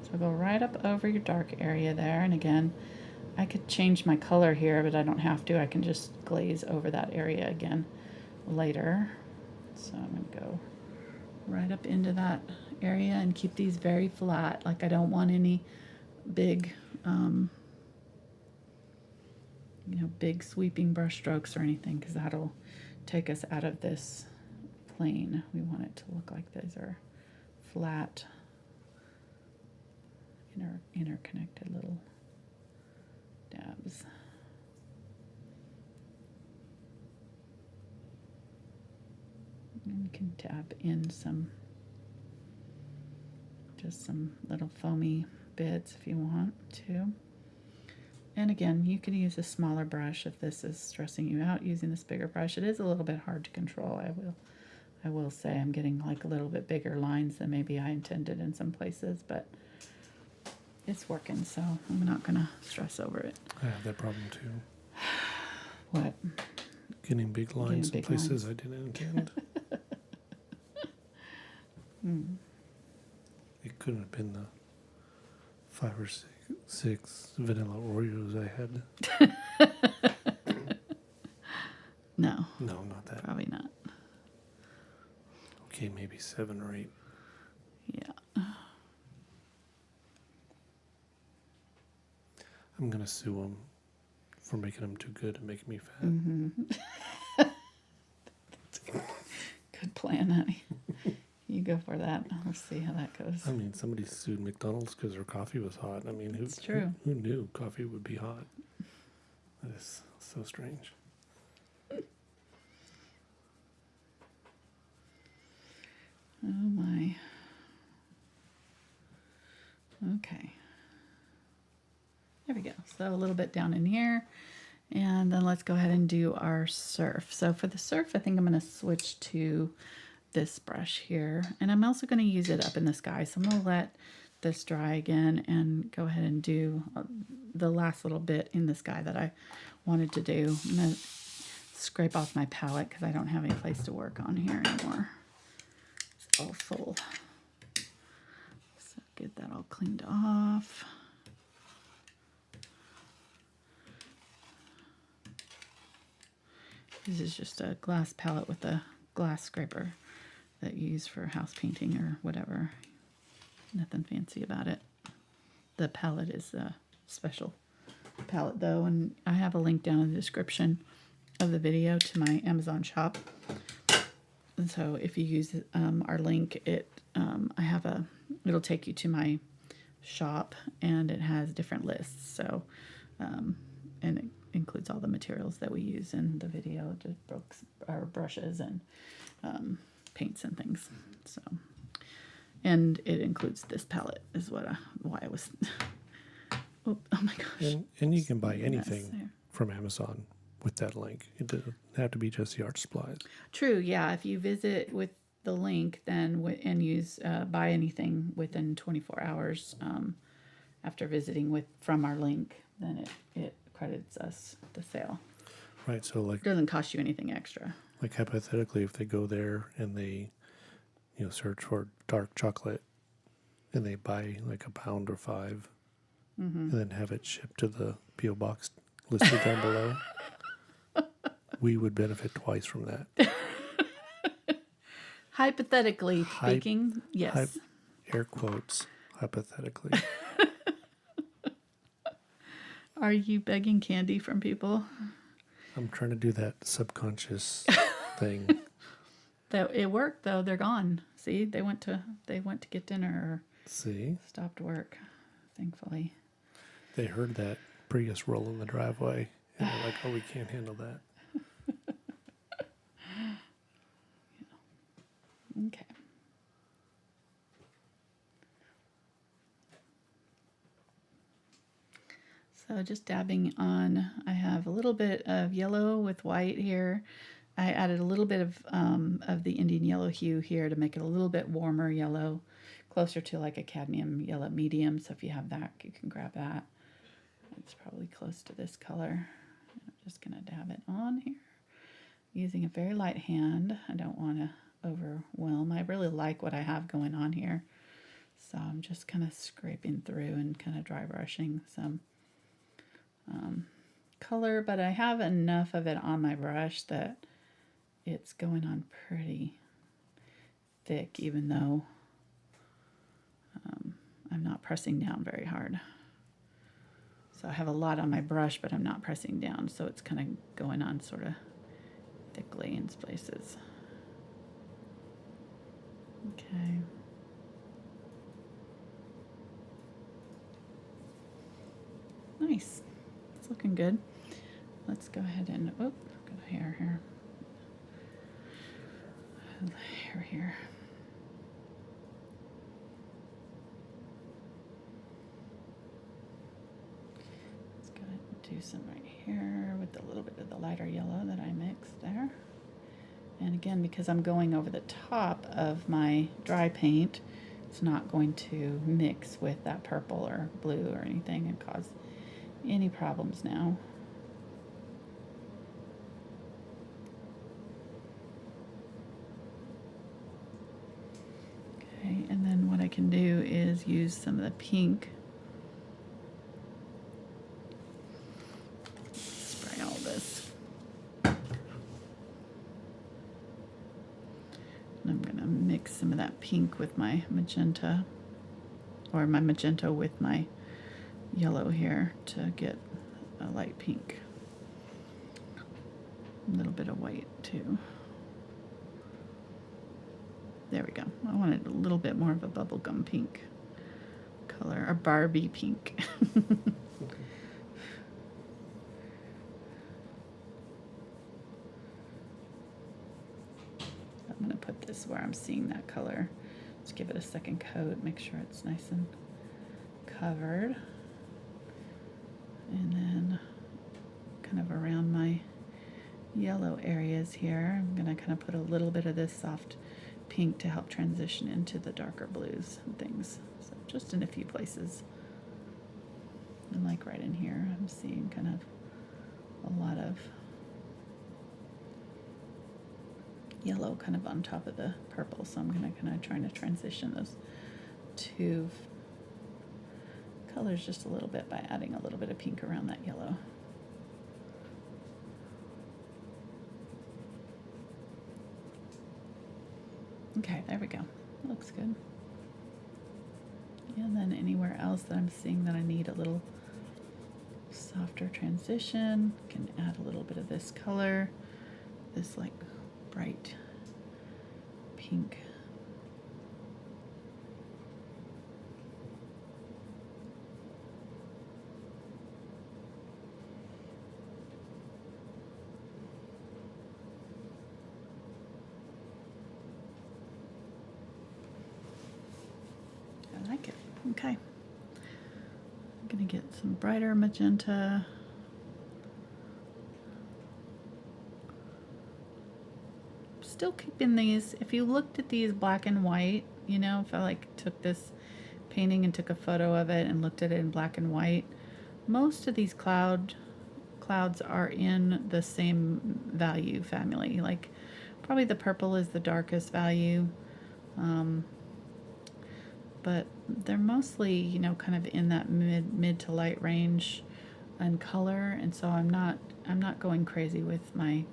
So go right up over your dark area there, and again, I could change my color here, but I don't have to. I can just glaze over that area again later. So I'm going to go right up into that area and keep these very flat. Like, I don't want any big, big sweeping brush strokes or anything, because that'll take us out of this plane. We want it to look like these are flat, interconnected little dabs. And you can dab in just some little foamy bits if you want to. And again, you could use a smaller brush if this is stressing you out using this bigger brush. It is a little bit hard to control. I will say I'm getting like a little bit bigger lines than maybe I intended in some places, but it's working, so I'm not gonna stress over it. I have that problem too. What? Getting big lines in places I didn't intend. It couldn't have been the 5 or 6 vanilla Oreos I had. No. No, not that. Probably not. Okay, maybe 7 or 8. Yeah. I'm going to sue them for making them too good and making me fat. Mm-hmm. Good plan, honey. You go for that. Let's see how that goes. I mean, somebody sued McDonald's because their coffee was hot. I mean, It's true. Who knew coffee would be hot? That is so strange. Oh my. Okay. There we go. So a little bit down in here. And then let's go ahead and do our surf. So for the surf, I think I'm going to switch to this brush here. And I'm also going to use it up in the sky. So I'm going to let this dry again and go ahead and do the last little bit in the sky that I wanted to do. I'm going to scrape off my palette because I don't have any place to work on here anymore. It's all full. So get that all cleaned off. This is just a glass palette with a glass scraper that you use for house painting or whatever. Nothing fancy about it. The palette is a special palette though, and I have a link down in the description of the video to my Amazon shop. And so if you use our link, it'll take you to my shop, and it has different lists. So, and it includes all the materials that we use in the video, just our brushes and paints and things. So, and it includes this palette is why I was. Oh my gosh! And you can buy anything from Amazon with that link. It doesn't have to be just the art supplies. True. Yeah. If you visit with the link, then and use buy anything within 24 hours after visiting from our link, then it credits us the sale. Right. So like, it doesn't cost you anything extra. Like hypothetically, if they go there and they, search for dark chocolate, and they buy like a pound or 5, and then have it shipped to the P.O. box listed down below, we would benefit twice from that. Hypothetically speaking, yes. Air quotes, hypothetically. Are you begging candy from people? I'm trying to do that subconscious thing. That it worked though. They're gone. See, they went to get dinner or stopped work. Thankfully, they heard that Prius roll in the driveway, and they're like, "Oh, we can't handle that." Yeah. Okay. So just dabbing on, I have a little bit of yellow with white here. I added a little bit of the Indian Yellow Hue here to make it a little bit warmer yellow, closer to like a cadmium yellow medium. So if you have that, you can grab that. It's probably close to this color. I'm just going to dab it on here using a very light hand. I don't want to overwhelm. I really like what I have going on here. So I'm just kind of scraping through and kind of dry brushing some color, but I have enough of it on my brush that it's going on pretty thick, even though I'm not pressing down very hard. So I have a lot on my brush, but I'm not pressing down, so it's kind of going on sort of thickly in places. Okay. nice. It's looking good. Let's go ahead and, got a hair here. Hair here. Let's go ahead and do some right here with a little bit of the lighter yellow that I mixed there. And again, because I'm going over the top of my dry paint, it's not going to mix with that purple or blue or anything and cause any problems now. Okay, and then what I can do is use some of the pink. Spray all this. And I'm going to mix some of that pink with my magenta, or my magenta with my yellow here to get a light pink. A little bit of white too. There we go. I wanted a little bit more of a bubblegum pink color, or Barbie pink. I'm going to put this where I'm seeing that color. Just give it a second coat, make sure it's nice and covered. And then kind of around my yellow areas here, I'm going to kind of put a little bit of this soft pink to help transition into the darker blues and things. So just in a few places. And like right in here, I'm seeing kind of a lot of yellow kind of on top of the purple. So I'm going to kind of try to transition those two colors just a little bit by adding a little bit of pink around that yellow. Okay, there we go. That looks good. And then anywhere else that I'm seeing that I need a little softer transition, can add a little bit of this color, this like bright pink. I like it. Okay. I'm going to get some brighter magenta. Still keeping these, if you looked at these black and white, you know, if I like took this painting and took a photo of it and looked at it in black and white, most of these clouds are in the same value family. Like probably the purple is the darkest value. But they're mostly, you know, kind of in that mid to light range in color, and so I'm not going crazy with my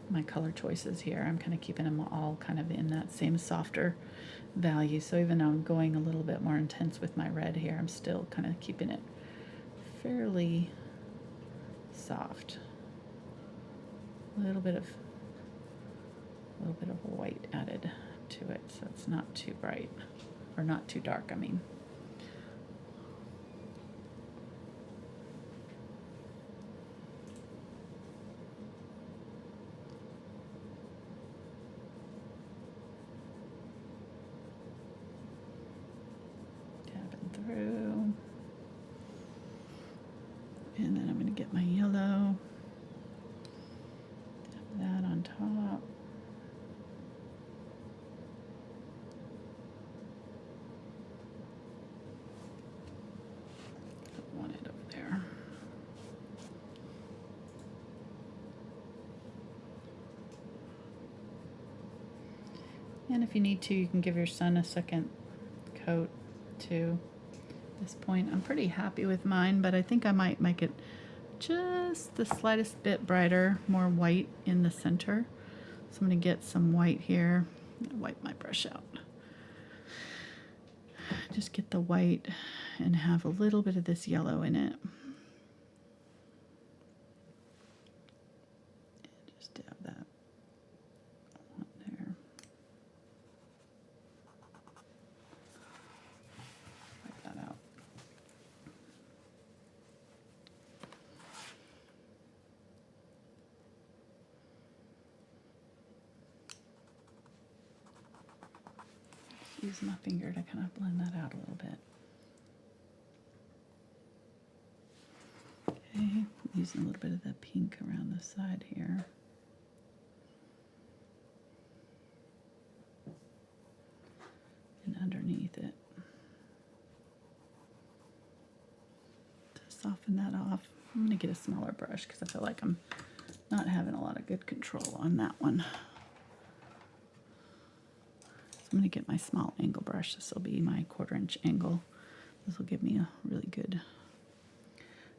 my color choices here. I'm kind of keeping them all kind of in that same softer value. So even though I'm going a little bit more intense with my red here, I'm still kind of keeping it fairly soft. A little bit of white added to it, so it's not too bright, or not too dark, I mean. Tapping through. And then I'm going to get my yellow. Tap that on top. And if you need to, you can give your son a second coat too. At this point, I'm pretty happy with mine, but I think I might make it just the slightest bit brighter, more white in the center. So I'm going to get some white here. Wipe my brush out. Just get the white and have a little bit of this yellow in it. Just dab that on there. use my finger to kind of blend that out a little bit. Okay, using a little bit of the pink around the side here. And underneath it. To soften that off, I'm going to get a smaller brush because I feel like I'm not having a lot of good control on that one. So I'm going to get my small angle brush. This will be my 1/4 inch angle. This will give me a really good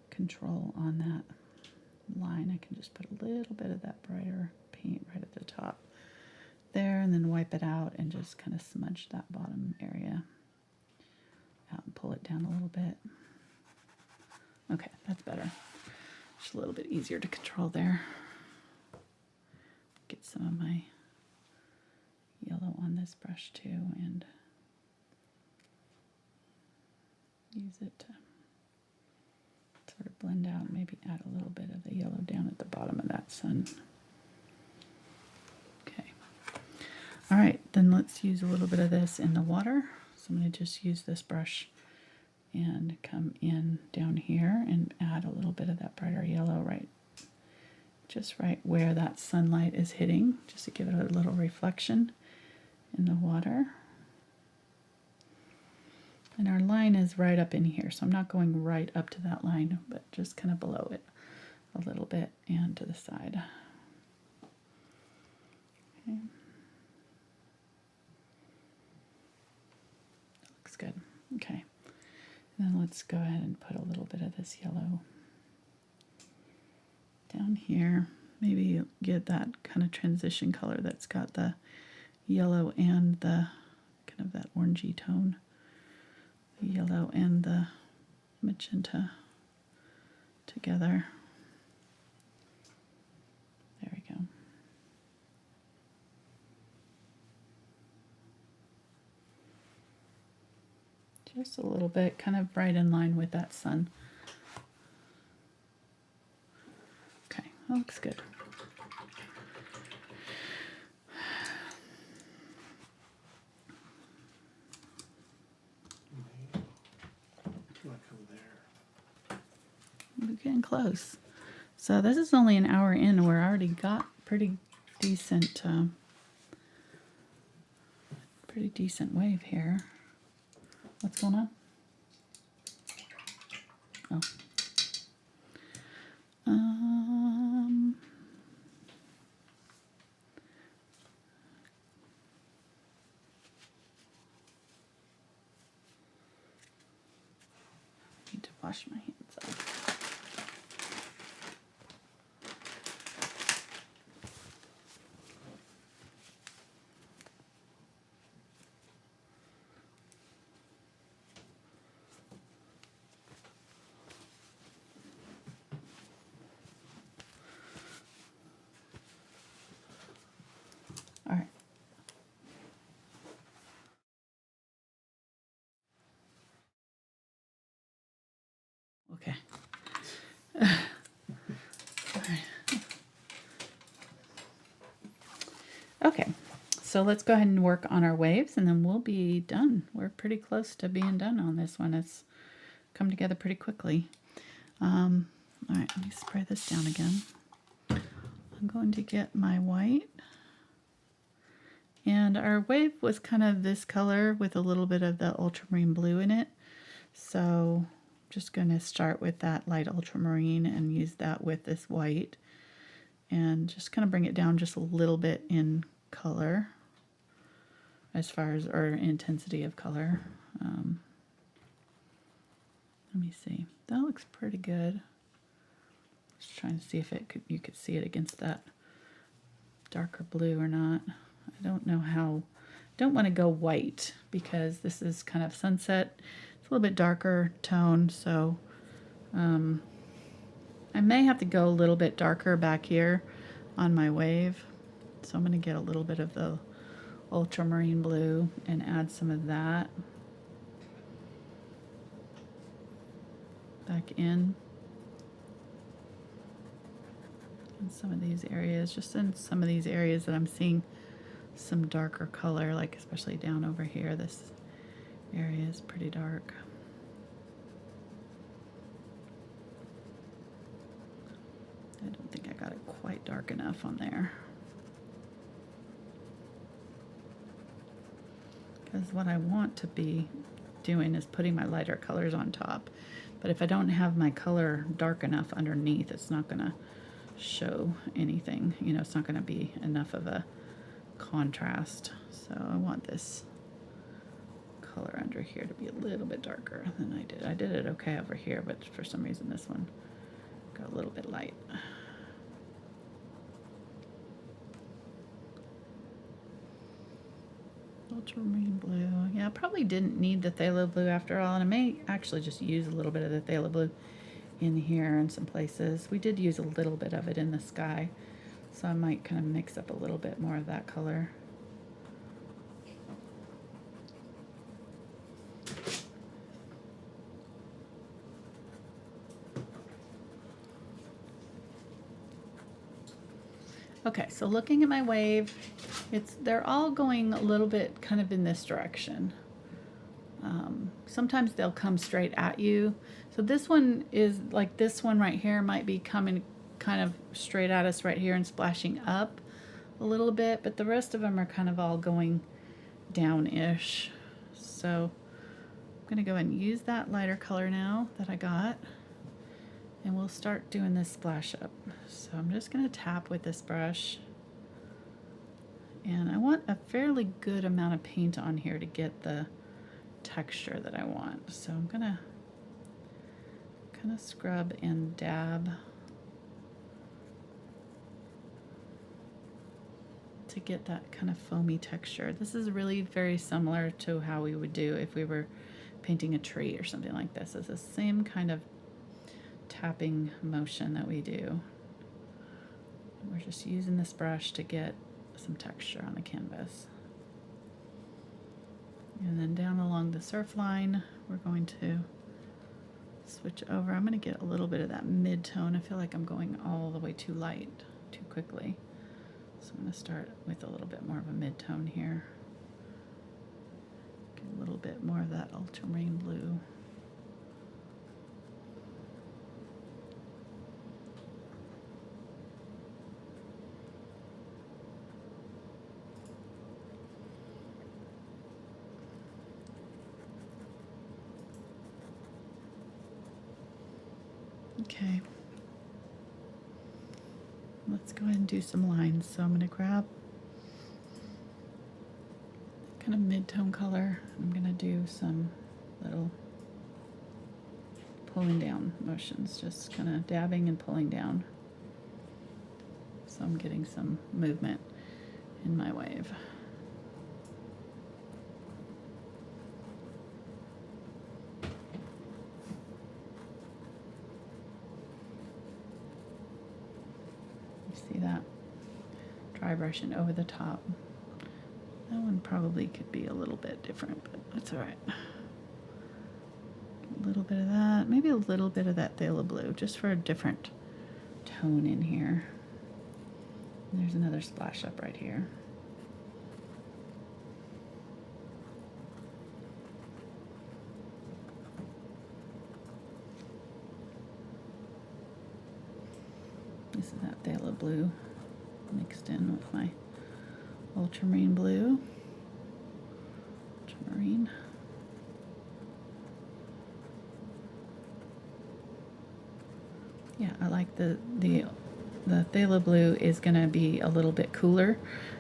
control on that line. I can just put a little bit of that brighter paint right at the top there and then wipe it out and just kind of smudge that bottom area out and pull it down a little bit. Okay, that's better. Just a little bit easier to control there. Get some of my yellow on this brush too and use it to sort of blend out, maybe add a little bit of the yellow down at the bottom of that sun. Okay. All right, then let's use a little bit of this in the water. So I'm going to just use this brush and come in down here and add a little bit of that brighter yellow just right where that sunlight is hitting, just to give it a little reflection in the water. And our line is right up in here, so I'm not going right up to that line, but just kind of below it a little bit and to the side. Okay. Looks good. Okay. And then let's go ahead and put a little bit of this yellow down here. Maybe get that kind of transition color that's got the yellow and the kind of that orangey tone. The yellow and the magenta together. There we go. Just a little bit, kind of right in line with that sun. Okay, that looks good. We're getting close. So this is only an hour in, and we're already got pretty decent wave here. What's going on? Oh. I need to wash my hands off. All right. Okay. All right. Okay, so let's go ahead and work on our waves and then we'll be done. We're pretty close to being done on this one. It's come together pretty quickly. All right, let me spray this down again. I'm going to get my white. And our wave was kind of this color with a little bit of the ultramarine blue in it. So just going to start with that light ultramarine and use that with this white. And just kind of bring it down just a little bit in color as far as, or intensity of color. Let me see. That looks pretty good. Just trying to see if you could see it against that darker blue or not. I don't know how. Don't want to go white because this is kind of sunset. It's a little bit darker tone, so I may have to go a little bit darker back here on my wave. So I'm going to get a little bit of the ultramarine blue and add some of that back in some of these areas, just in some of these areas that I'm seeing some darker color, like especially down over here. This area is pretty dark. I don't think I got it quite dark enough on there. Because what I want to be doing is putting my lighter colors on top. But if I don't have my color dark enough underneath, it's not going to show anything. You know, it's not going to be enough of a contrast. So I want this color under here to be a little bit darker than I did. I did it okay over here, but for some reason this one got a little bit light. Ultramarine blue. Yeah, I probably didn't need the phthalo blue after all, and I may actually just use a little bit of the phthalo blue in here in some places. We did use a little bit of it in the sky, so I might kind of mix up a little bit more of that color. Okay, so looking at my wave, they're all going a little bit kind of in this direction. Sometimes they'll come straight at you. So this one is like this one right here might be coming kind of straight at us right here and splashing up a little bit, but the rest of them are kind of all going down-ish. So I'm gonna go ahead and use that lighter color now that I got, and we'll start doing this splash up. So I'm just gonna tap with this brush, and I want a fairly good amount of paint on here to get the texture that I want. So I'm gonna kind of scrub and dab to get that kind of foamy texture. This is really very similar to how we would do if we were painting a tree or something like this. It's the same kind of tapping motion that we do. We're just using this brush to get some texture on the canvas. And then down along the surf line, we're going to switch over. I'm going to get a little bit of that mid-tone. I feel like I'm going all the way too light too quickly. So I'm going to start with a little bit more of a mid-tone here. Get a little bit more of that ultramarine blue. Okay, let's go ahead and do some lines. So I'm going to grab kind of mid-tone color. I'm going to do some little pulling down motions, just kind of dabbing and pulling down. So I'm getting some movement in my wave. See that? Dry brushing over the top. That one probably could be a little bit different, but that's all right. A little bit of that, maybe a little bit of that phthalo blue, just for a different tone in here. And there's another splash up right here. This is that phthalo blue mixed in with my ultramarine blue. Ultramarine. Yeah, I like the phthalo blue is going to be a little bit cooler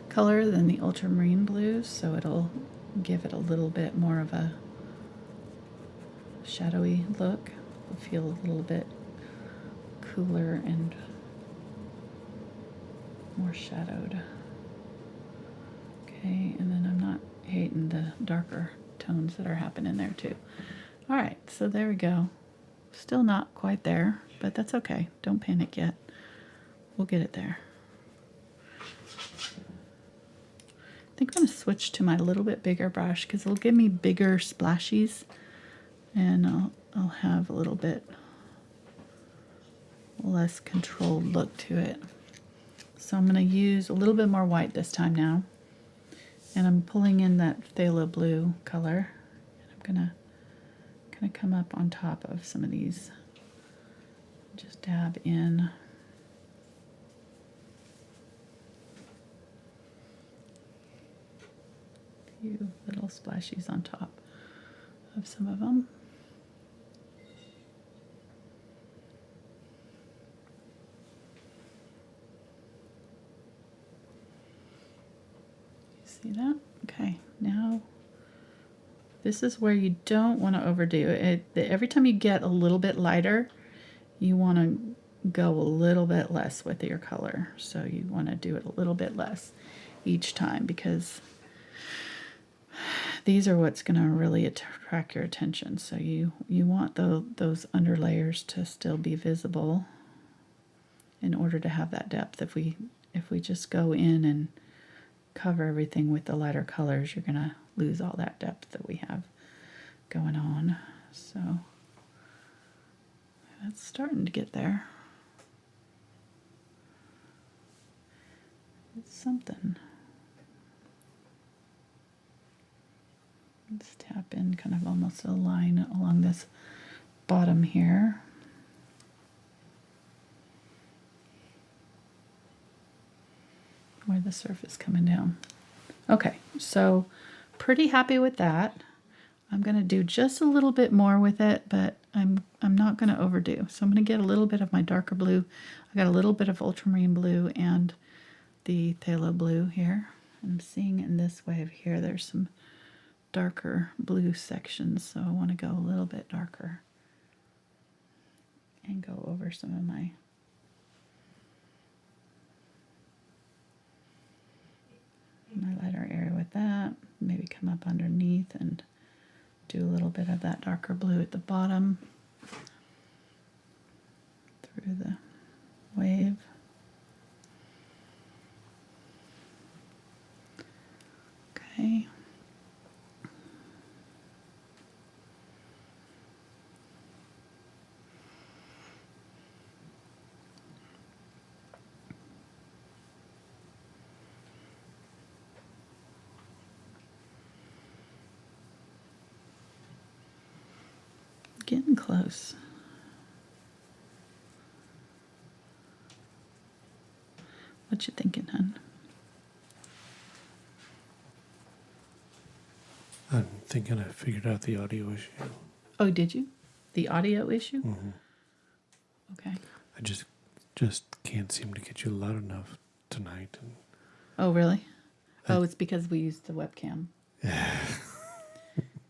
color than the ultramarine blue, so it'll give it a little bit more of a shadowy look. It'll feel a little bit cooler and more shadowed. Okay, and then I'm not hating the darker tones that are happening there too. All right, so there we go. Still not quite there, but that's okay. Don't panic yet. We'll get it there. I think I'm going to switch to my little bit bigger brush because it'll give me bigger splashies, and I'll have a little bit less controlled look to it. So I'm going to use a little bit more white this time now. And I'm pulling in that phthalo blue color. And I'm gonna kind of come up on top of some of these. Just dab in. A few little splashies on top of some of them. See that? Okay, now this is where you don't want to overdo it. Every time you get a little bit lighter, you want to go a little bit less with your color. So you want to do it a little bit less each time, because these are what's going to really attract your attention. So you want those under layers to still be visible in order to have that depth. If we just go in and cover everything with the lighter colors, you're going to lose all that depth that we have going on. So that's starting to get there. It's something. Let's tap in kind of almost a line along this bottom here. Where the surface coming down. Okay, so pretty happy with that. I'm going to do just a little bit more with it, but I'm not going to overdo. So I'm going to get a little bit of my darker blue. I got a little bit of ultramarine blue and the phthalo blue here. I'm seeing in this wave here there's some darker blue sections, so I want to go a little bit darker and go over some of my lighter area with that. Maybe come up underneath and do a little bit of that darker blue at the bottom through the wave. Okay. Getting close. What you thinking, hon? I'm thinking I figured out the audio issue. Oh, did you? The audio issue? Mm-hmm. Okay. I just can't seem to get you loud enough tonight. And Oh, really? Oh, it's because we used the webcam.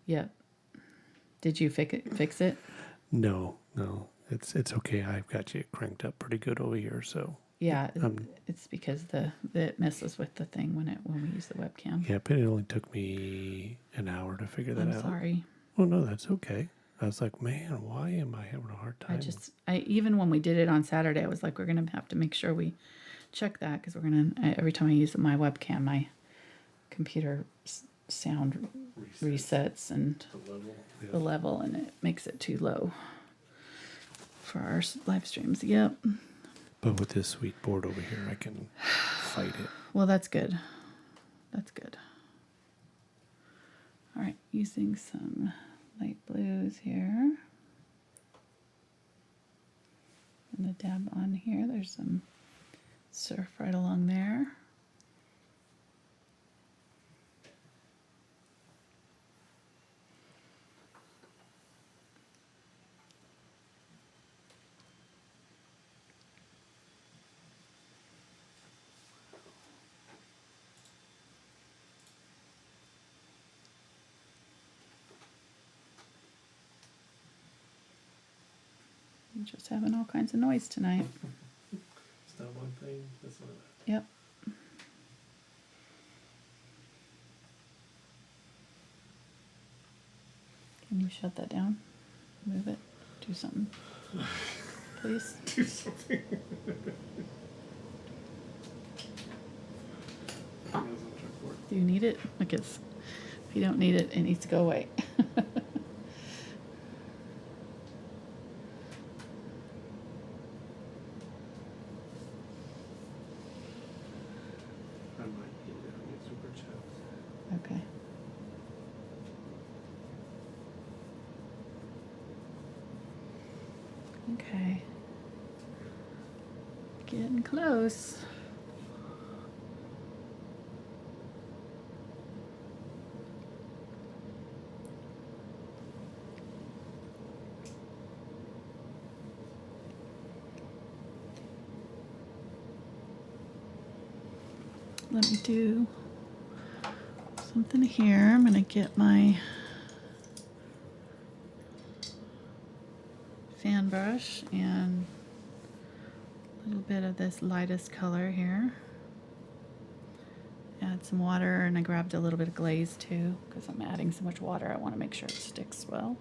Yep. Did you fix it? No, it's okay. I've got you cranked up pretty good over here, so. Yeah, it's because it messes with the thing when we use the webcam. Yeah, but it only took me an hour to figure that out. I'm sorry. Oh no, that's okay. I was like, man, why am I having a hard time? I even when we did it on Saturday, I was like, we're gonna have to make sure we check that, because every time I use my webcam, my computer sound resets and the level, and it makes it too low for our live streams. Yep. But with this sweet board over here, I can fight it. Well, that's good. That's good. All right, using some light blues here. And the dab on here, there's some surf right along there. I'm just having all kinds of noise tonight. It's not one thing, that's one of that. Yep. Can you shut that down? Move it. Do something. Please. Do something. Do you need it? Like if you don't need it, it needs to go away. I might get super chats. Okay. Okay. Getting close. Let me do something here. I'm going to get my fan brush and a little bit of this lightest color here. Add some water, and I grabbed a little bit of glaze too because I'm adding so much water. I want to make sure it sticks well.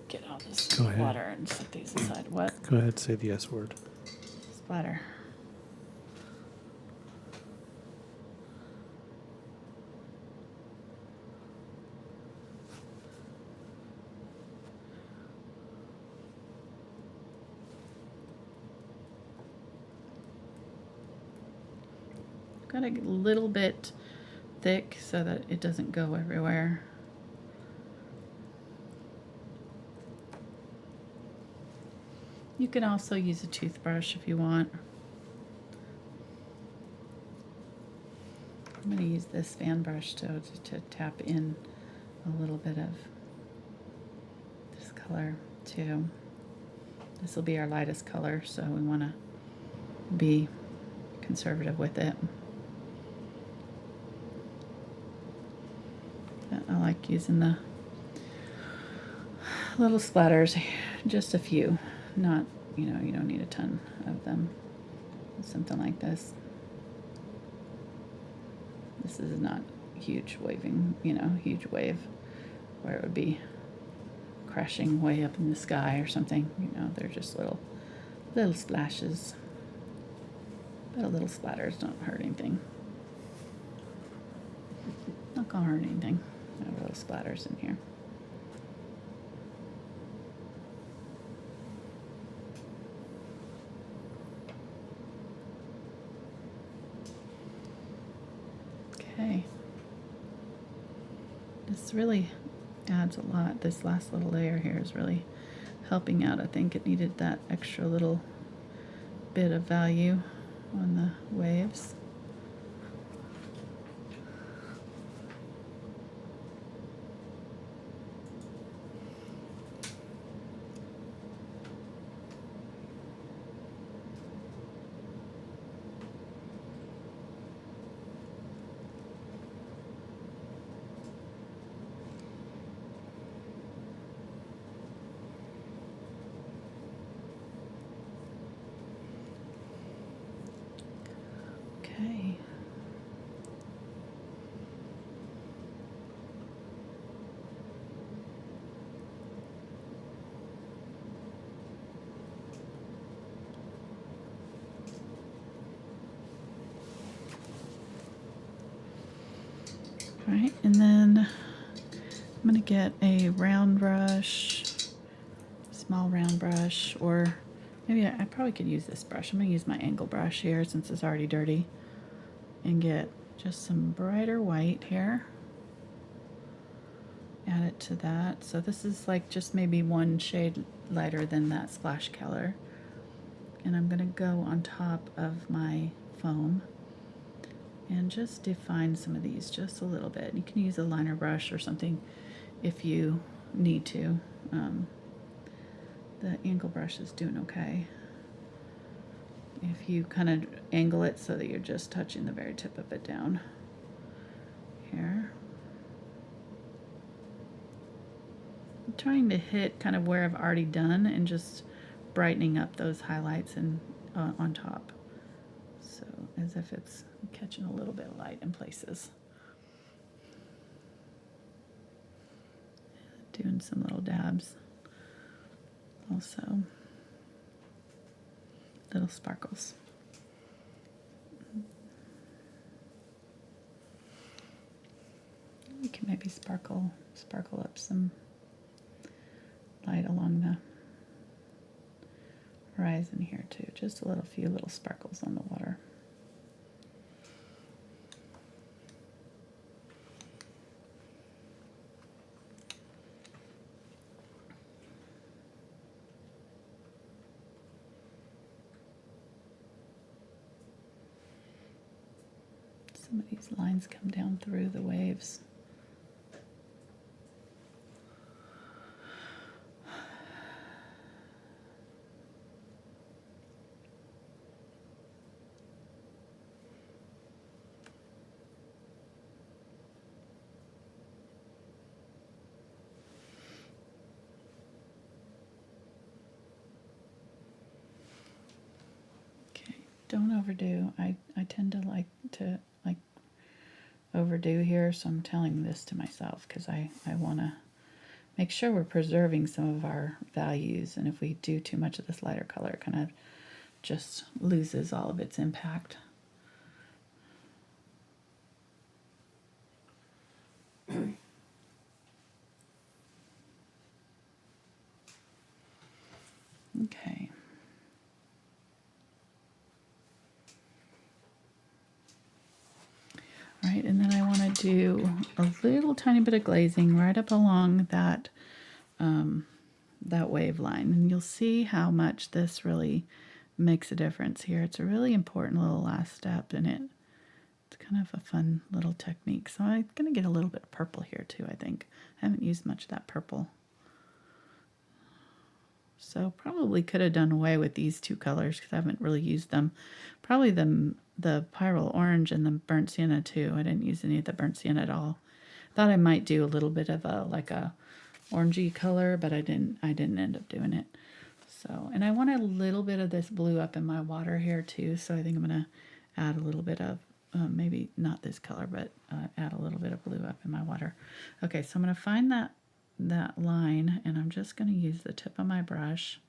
Get all this water and set these aside. What? Go ahead, say the S word. Splatter. Got a little bit thick so that it doesn't go everywhere. You can also use a toothbrush if you want. I'm going to use this fan brush to tap in a little bit of this color too. This will be our lightest color, so we want to be conservative with it. But I like using the little splatters, just a few. Not, you know, you don't need a ton of them. Something like this. This is not huge waving, you know, huge wave where it would be crashing way up in the sky or something. You know, they're just little splashes. But little splatters don't hurt anything. Not gonna hurt anything. I have little splatters in here. Okay. This really adds a lot. This last little layer here is really helping out. I think it needed that extra little bit of value on the waves. Okay. All right, and then I'm going to get a round brush, small round brush, or maybe I probably could use this brush. I'm going to use my angle brush here since it's already dirty, and get just some brighter white here. Add it to that. So this is like just maybe one shade lighter than that splash color. And I'm going to go on top of my foam and just define some of these just a little bit. You can use a liner brush or something if you need to. The angle brush is doing okay. If you kind of angle it so that you're just touching the very tip of it down here. I'm trying to hit kind of where I've already done and just brightening up those highlights and on top. So as if it's catching a little bit of light in places. Doing some little dabs. Also, little sparkles. We can maybe sparkle up some light along horizon here too. Just a few little sparkles on the water. Some of these lines come down through the waves. Okay, don't overdo. I tend to like overdo here, so I'm telling this to myself because I want to make sure we're preserving some of our values, and if we do too much of this lighter color, it kind of just loses all of its impact. Okay. All right, and then I want to do a little tiny bit of glazing right up along that that wave line, and you'll see how much this really makes a difference here. It's a really important little last step, and it's kind of a fun little technique. So I'm going to get a little bit of purple here too, I think. I haven't used much of that purple. So probably could have done away with these two colors because I haven't really used them. Probably the Pyrrole orange and the burnt sienna too. I didn't use any of the burnt sienna at all. Thought I might do a little bit of a orangey color, but I didn't end up doing it. So, and I want a little bit of this blue up in my water here too. So I think I'm gonna add a little bit of maybe not this color, but add a little bit of blue up in my water. Okay, so I'm gonna find that line, and I'm just going to use the tip of my brush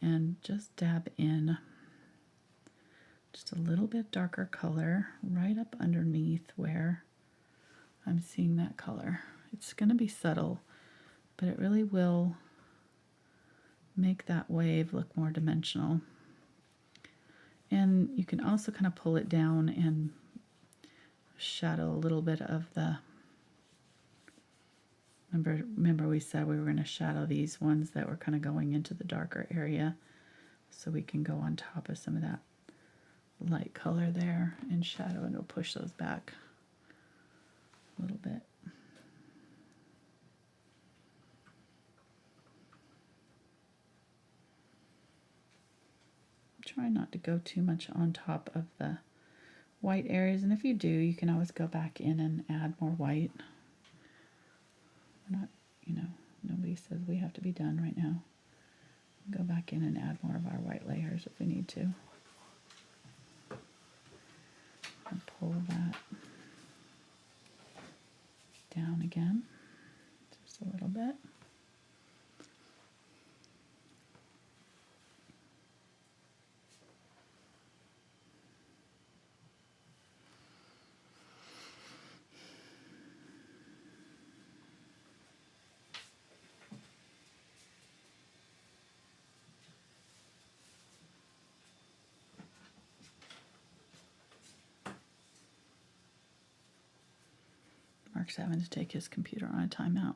and just dab in just a little bit darker color right up underneath where I'm seeing that color. It's going to be subtle, but it really will make that wave look more dimensional. And you can also kind of pull it down and shadow a little bit of the Remember we said we were going to shadow these ones that were kind of going into the darker area, so we can go on top of some of that light color there and shadow, and it'll push those back a little bit. Try not to go too much on top of the white areas, and if you do, you can always go back in and add more white. We're not, nobody says we have to be done right now. Go back in and add more of our white layers if we need to. And pull that down again, just a little bit. Mark's having to take his computer on a timeout.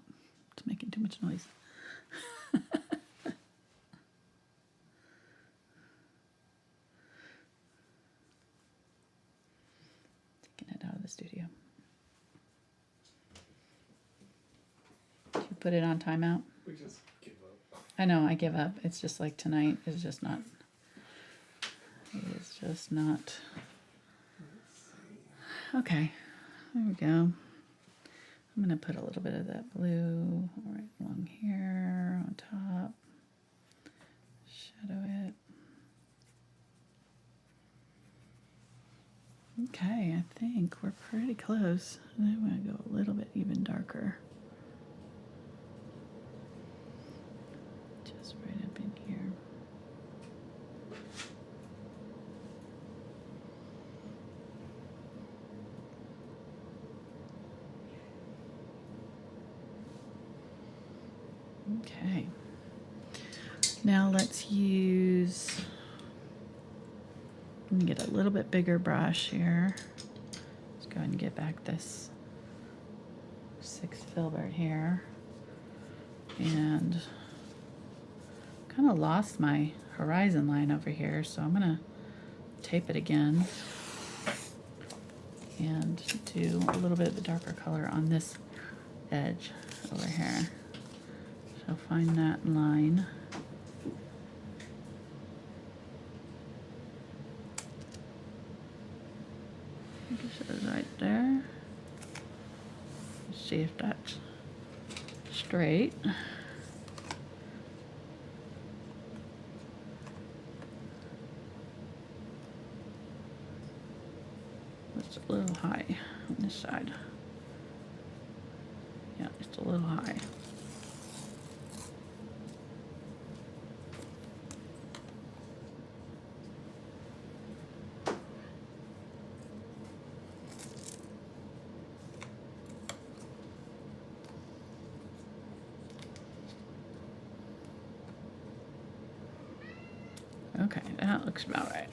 It's making too much noise. Taking it out of the studio. Did you put it on timeout? We just give up. I know, I give up. It's just like tonight is just not. It is just not. Okay, there we go. I'm going to put a little bit of that blue right along here on top. Shadow it. Okay, I think we're pretty close. I'm going to go a little bit even darker. Just right up in here. Okay. Now let's use, let me get a little bit bigger brush here. Let's go ahead and get back this 6 Filbert here. And kind of lost my horizon line over here, so I'm gonna tape it again and do a little bit of a darker color on this edge over here. So find that line. I guess it was right there. Let's see if that's straight. It's a little high on this side. Yeah, it's a little high. Okay, that looks about right.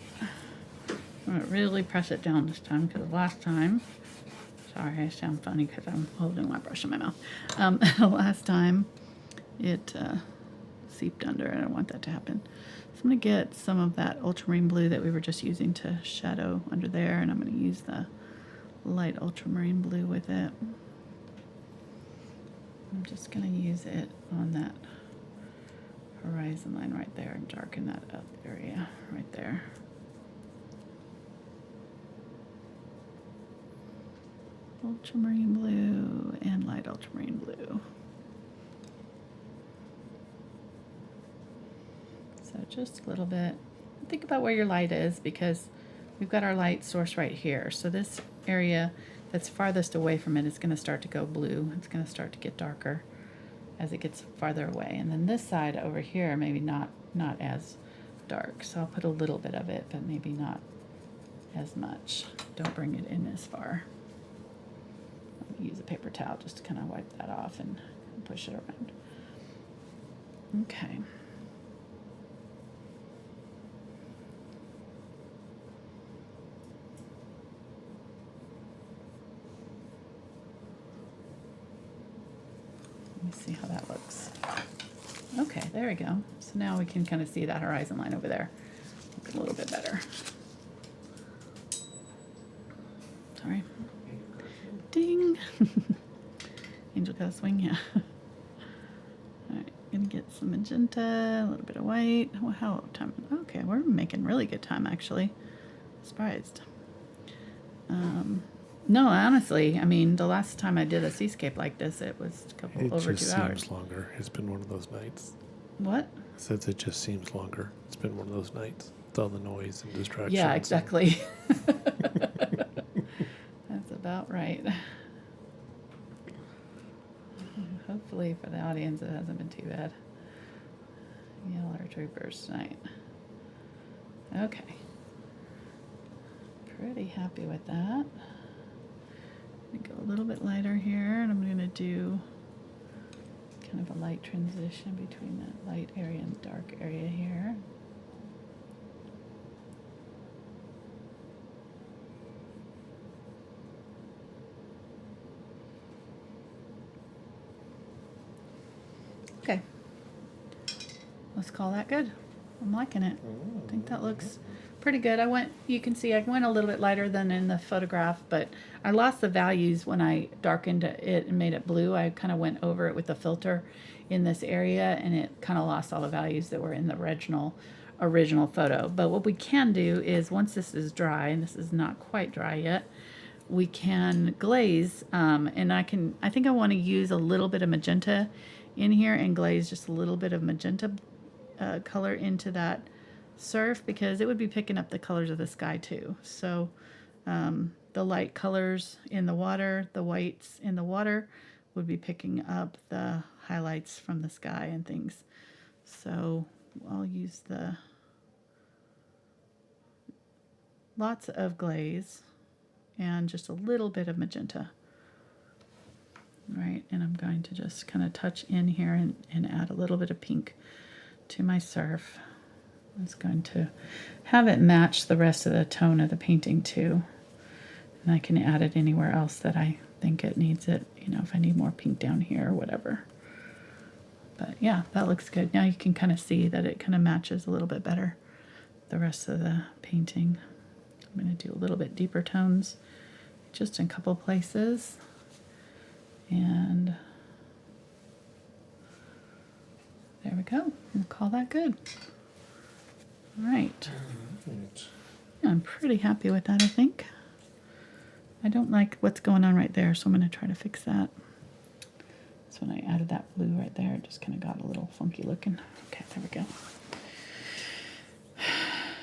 I'm gonna really press it down this time because last time, sorry, I sound funny because I'm holding my brush in my mouth. Last time it seeped under, and I don't want that to happen. So I'm gonna get some of that ultramarine blue that we were just using to shadow under there, and I'm gonna use the light ultramarine blue with it. I'm just gonna use it on that horizon line right there and darken that up area right there. Ultramarine blue and light ultramarine blue. So just a little bit. Think about where your light is, because we've got our light source right here. So this area that's farthest away from it is going to start to go blue. It's going to start to get darker as it gets farther away. And then this side over here, maybe not as dark. So I'll put a little bit of it, but maybe not as much. Don't bring it in as far. Use a paper towel just to kind of wipe that off and push it around. Okay. Let me see how that looks. Okay, there we go. So now we can kind of see that horizon line over there. Look a little bit better. Sorry. Ding! Angel got a swing, yeah. Alright, gonna get some magenta, a little bit of white. Oh, how time? Okay, we're making really good time, actually. Surprised. No, honestly, I mean, the last time I did a seascape like this, it was over 2 hours. It seems longer. It's been one of those nights. What? Says it just seems longer. It's been one of those nights with all the noise and distractions. Yeah, exactly. That's about right. Hopefully for the audience it hasn't been too bad. Yellow troopers tonight. Okay. Pretty happy with that. I'm gonna go a little bit lighter here, and I'm gonna do kind of a light transition between that light area and dark area here. Okay, let's call that good. I'm liking it. I think that looks pretty good. You can see I went a little bit lighter than in the photograph, but I lost the values when I darkened it and made it blue. I kind of went over it with the filter in this area, and it kind of lost all the values that were in the original photo. But what we can do is, once this is dry, and this is not quite dry yet, we can glaze, and I think I want to use a little bit of magenta in here and glaze just a little bit of magenta color into that surf, because it would be picking up the colors of the sky too. So the light colors in the water, the whites in the water, would be picking up the highlights from the sky and things. So I'll use the lots of glaze and just a little bit of magenta. Right, and I'm going to just kind of touch in here and add a little bit of pink to my surf. I'm just going to have it match the rest of the tone of the painting too. And I can add it anywhere else that I think it needs it, you know, if I need more pink down here or whatever. But yeah, that looks good. Now you can kind of see that it kind of matches a little bit better the rest of the painting. I'm going to do a little bit deeper tones just in a couple places. And there we go. We'll call that good. All right. Yeah, I'm pretty happy with that, I think. I don't like what's going on right there, so I'm going to try to fix that. So when I added that blue right there, it just kind of got a little funky looking. Okay, there we go.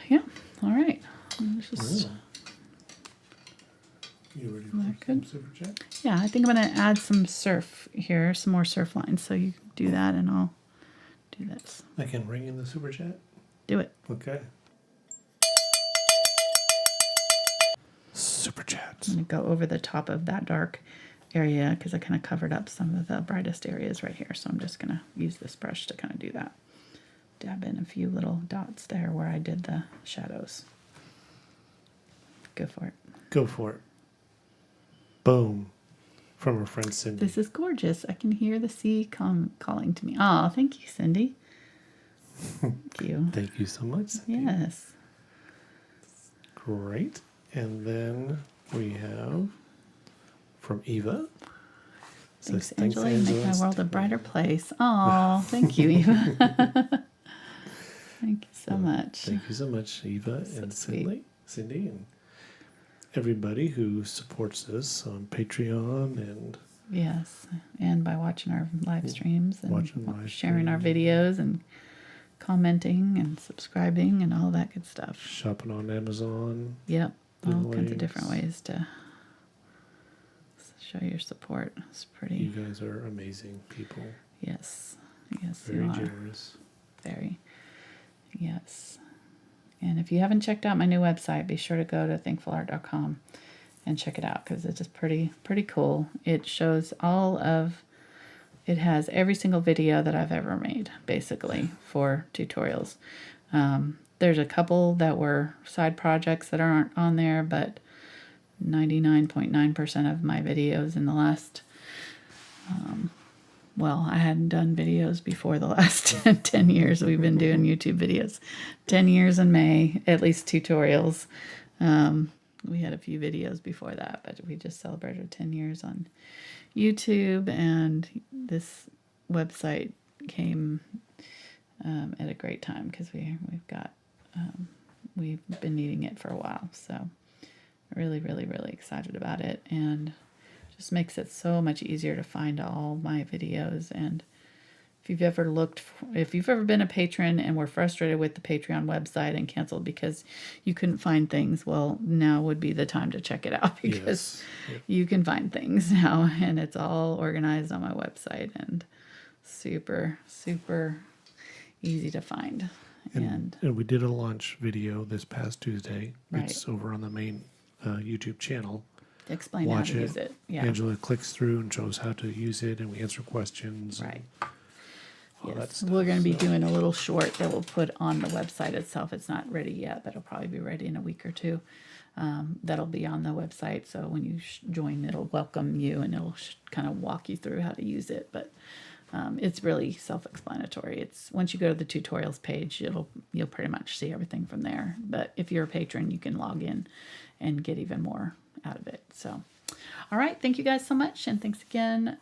Yeah, all right. Let's just... You ready that for some good? super chat? Yeah, I think I'm going to add some surf here, some more surf lines. So you do that and I'll do this. I can ring in the super chat? Do it. Okay. Super chats. I'm going to go over the top of that dark area because I kind of covered up some of the brightest areas right here. So I'm just going to use this brush to kind of do that. Dab in a few little dots there where I did the shadows. Go for it. Go for it. Boom. From her friend Cindy. This is gorgeous. I can hear the sea calling to me. Oh, thank you, Cindy. Thank you. Thank you so much, Cindy. Yes. Great. And then we have from Eva. Thanks, Angela. You make my world a brighter place. Oh, thank you, Eva. Thank you so much. Thank you so much, Eva So and sweet. Cindy, and everybody who supports us on Patreon and Yes, and by watching our live streams and Watching live sharing our streams. videos and commenting and subscribing and all that good stuff. shopping on Amazon. Yep, all kinds of Links. different ways to show your support. It's You pretty. guys are amazing people. Yes, yes, Very you are. generous. Very. Yes. And if you haven't checked out my new website, be sure to go to thankfulart.com and check it out because it's just pretty cool. It shows it has every single video that I've ever made, basically, for tutorials. There's a couple that were side projects that aren't on there, but 99.9% of my videos in the last, I hadn't done videos before the last 10 years. We've been doing YouTube videos. 10 years in May, at least tutorials. We had a few videos before that, but we just celebrated 10 years on YouTube, and this website came at a great time because we've been needing it for a while. So really, really, really excited about it, and just makes it so much easier to find all my videos. And if you've ever been a patron and were frustrated with the Patreon website and canceled because you couldn't find things, well, now would be the time to check it out because you can find things now, and it's all organized on my website and super, super easy to find. And we did a launch video this past Tuesday. Right. It's over on the main YouTube channel. explain Watch how to it. use it. Yeah. Angela clicks through and shows how to use it, and we answer questions. Right. All that Yes, stuff, we're going to be so. doing a little short that we'll put on the website itself. It's not ready yet, but it'll probably be ready in a week or two. That'll be on the website, so when you join, it'll welcome you and it'll kind of walk you through how to use it. But it's really self-explanatory. It's once you go to the tutorials page, you'll pretty much see everything from there. But if you're a patron, you can log in and get even more out of it. So. All right, thank you guys so much, and thanks again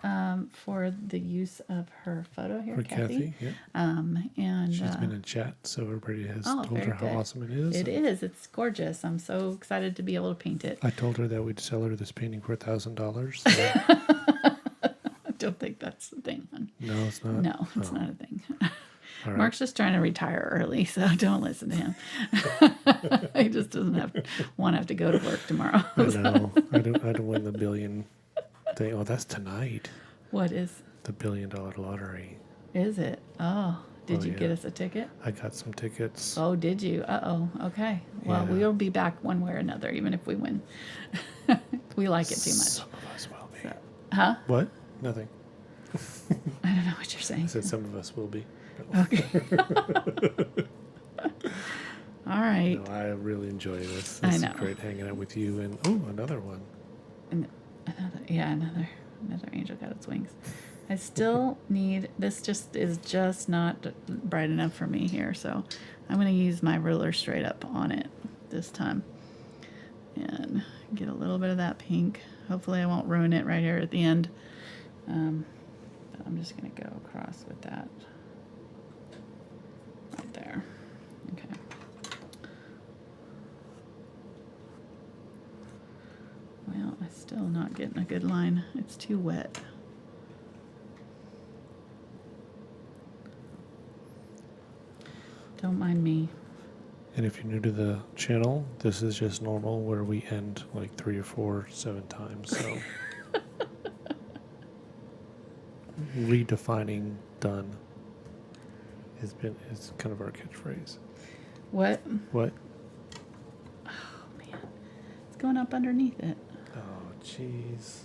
for the use of her photo here, For Cathy. yeah. And She's been in chat, so everybody has oh, told her very how good. awesome it is. It is. It's gorgeous. I'm so excited to be able to paint it. I told her that we'd sell her this painting for $1,000. So I don't think that's the thing, hon. no, it's not. No, it's not a thing. All right. Mark's just trying to retire early, so don't listen to him. He just doesn't want to have to go to work tomorrow. I know. I don't win the billion thing. Oh, that's tonight. What is The $1 billion lottery. it? Oh, did you yeah. get us a ticket? I got some tickets. Oh, did you? Uh-oh. Okay. Well, Yeah. we'll be back one way or another, even if we win. We like it too much. Some of us will be. Huh? What? Nothing. I don't know what you're I saying. said some of us will be. Okay. All right. No, I really enjoy this. I This know. is great hanging out with you. And another one. And another angel got its wings. I still need this. Is just not bright enough for me here, so I'm going to use my ruler straight up on it this time and get a little bit of that pink. Hopefully, I won't ruin it right here at the end. But I'm just going to go across with that right there. Okay. Well, I'm still not getting a good line. It's too wet. Don't mind me. And if you're new to the channel, this is just normal where we end like 3 or 4, 7 times. So redefining done is kind of our catchphrase. What? What? Oh man, it's going up underneath it. Oh jeez.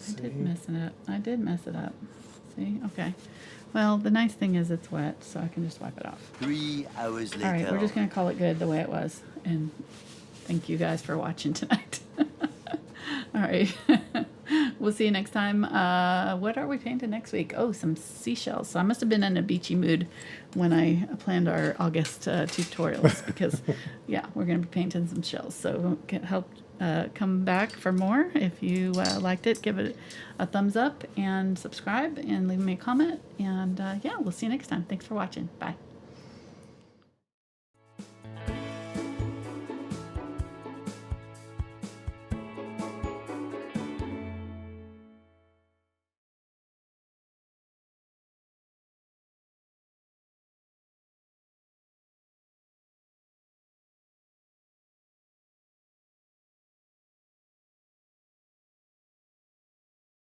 I did mess it up. See? Okay. Well, the nice thing is it's wet, so I can just wipe it off. 3 hours later. All right, we're just going to call it good the way it was. And thank you guys for watching tonight. All right. We'll see you next time. What are we painting next week? Oh, some seashells. So I must have been in a beachy mood when I planned our August tutorials because, yeah, we're going to be painting some shells. So come back for more. If you liked it, give it a thumbs up and subscribe and leave me a comment. And, yeah, we'll see you next time. Thanks for watching. Bye.